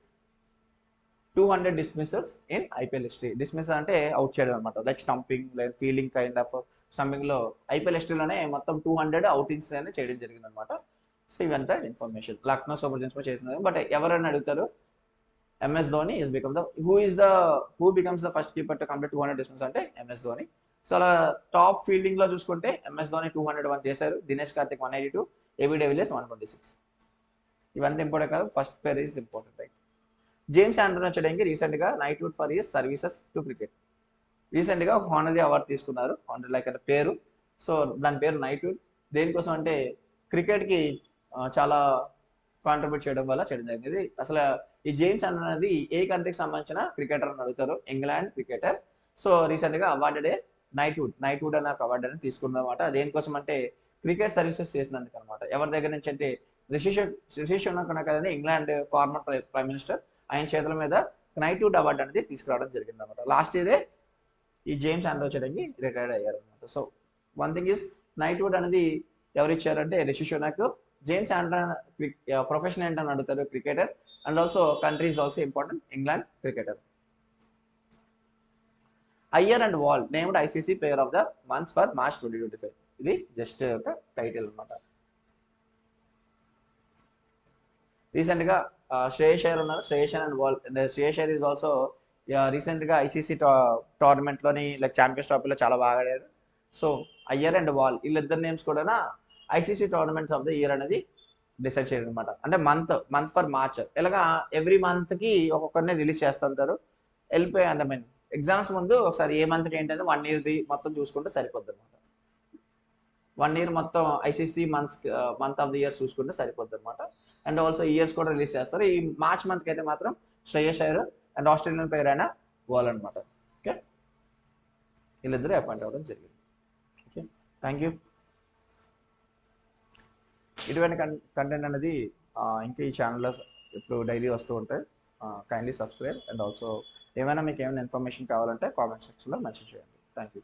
A: 200 dismissals in IPL history. Dismissal అంటే అవుట్ చేయడం అనమాట, like stumping, like fielding kind of stumping లో ఐపీఎల్ హిస్టరీలోనే మొత్తం 200 అవుటింగ్స్ అనేది చేయడం జరిగింది అనమాట. సో ఇవంతా ఇన్ఫర్మేషన్ లక్నో సూపర్ జైంట్స్ చేసినది. బట్ ఎవరైనా అడుగుతారు, MS Dhoni is become the who becomes the first keeper to complete 200 dismiss అంటే ఎంఎస్ ధోని. సో అలా టాప్ ఫీల్డింగ్ లో చూసుకుంటే ఎంఎస్ ధోని 201 చేశారు, దినేష్ కార్తిక్ 182, ఏబీ డివిలియర్స్ 126. ఇవంతా ఇంపార్టెంట్ కాదు, ఫస్ట్ పేర్ is important, right. James Anderson వచ్చేయడానికి రీసెంట్గా knighthood for his services to cricket. రీసెంట్గా ఒక హానరీ అవార్డు తీసుకున్నారు, హానరీ లైక్ అంటే పేరు. సో దాని పేరు నైట్వుడ్. దేనికోసం అంటే క్రికెట్కి చాలా కాంట్రిబ్యూట్ చేయడం వల్ల చేయడం జరిగింది. అసలు ఈ జేమ్స్ ఆండర్సన్ అనేది ఏ కంట్రీకి సంబంధించిన క్రికెటర్ అని అడుగుతారు, ఇంగ్లాండ్ క్రికెటర్. సో రీసెంట్గా అవార్డెడే నైట్వుడ్ అనే ఒక అవార్డు అనేది తీసుకున్నమాట. దేనికోసం అంటే క్రికెట్ సర్వీసెస్ చేసినందుకు అనమాట. ఎవరి దగ్గర నుంచి అంటే రిషి సునక్ కదండి, ఇంగ్లాండ్ ఫార్మర్ ప్రైమ్ మినిస్టర్, ఆయన చేతుల మీద నైట్వుడ్ అవార్డు అనేది తీసుకురావడం జరిగింది అనమాట. లాస్ట్ ఇయరే ఈ జేమ్స్ ఆండర్సన్ వచ్చేయడానికి రిటైర్డ్ అయ్యారు అనమాట. So one thing is knighthood అనేది ఎవరు ఇచ్చారంటే Rishi Sunak. James Anderson profession ఏంటని అడుగుతారు, cricketer. And also country is also important, England cricketer. Iyer and wall named ICC player of the month for March 2025. ఇది జస్ట్ ఒక టైటిల్ అనమాట. రీసెంట్గా శ్రేయస్ అయ్యర్ ఉన్నారు, Shreyas and wall. Shreyas Iyer is also రీసెంట్గా ఐసీసీ టోర్నమెంట్లోని లైక్ ఛాంపియన్స్ ట్రోఫీలో చాలా బాగా ఆడారు. సో అయ్యర్ అండ్ వాల్ వీళ్ళిద్దరు నేమ్స్ కూడా ICC tournaments of the year అనేది డిసైడ్ చేయడం అనమాట. అంటే మంత్ ఫర్ మార్చ్ ఇలాగా ఎవ్రీ మంత్కి ఒక్కొక్కరిని రిలీజ్ చేస్తుంటారు. వెళ్ళిపోయి ఐ మీన్ ఎగ్జామ్స్ ముందు ఒకసారి ఏ మంత్కి ఏంటంటే 1 ఇయర్ది మొత్తం చూసుకుంటే సరిపోద్ది అనమాట. 1 ఇయర్ మొత్తం ICC month of the year చూసుకుంటే సరిపోద్ది అనమాట. అండ్ ఆల్సో ఇయర్స్ కూడా రిలీజ్ చేస్తారు. ఈ మార్చ్ మంత్కి అయితే మాత్రం Shreyas Iyer and Australian player అయిన వాల్ అనమాట. ఓకే, వీళ్ళిద్దరూ అపాయింట్ అవ్వడం జరిగింది. Okay, thank you. ఇటువంటి కంటెంట్ అనేది ఇంకా ఈ ఛానల్లో ఇప్పుడు డైలీ వస్తూ ఉంటాయి. Kindly subscribe. అండ్ ఆల్సో ఏమైనా మీకు ఏమైనా ఇన్ఫర్మేషన్ కావాలంటే కామెంట్ సెక్షన్లో మెన్షన్ చేయండి. Thank you.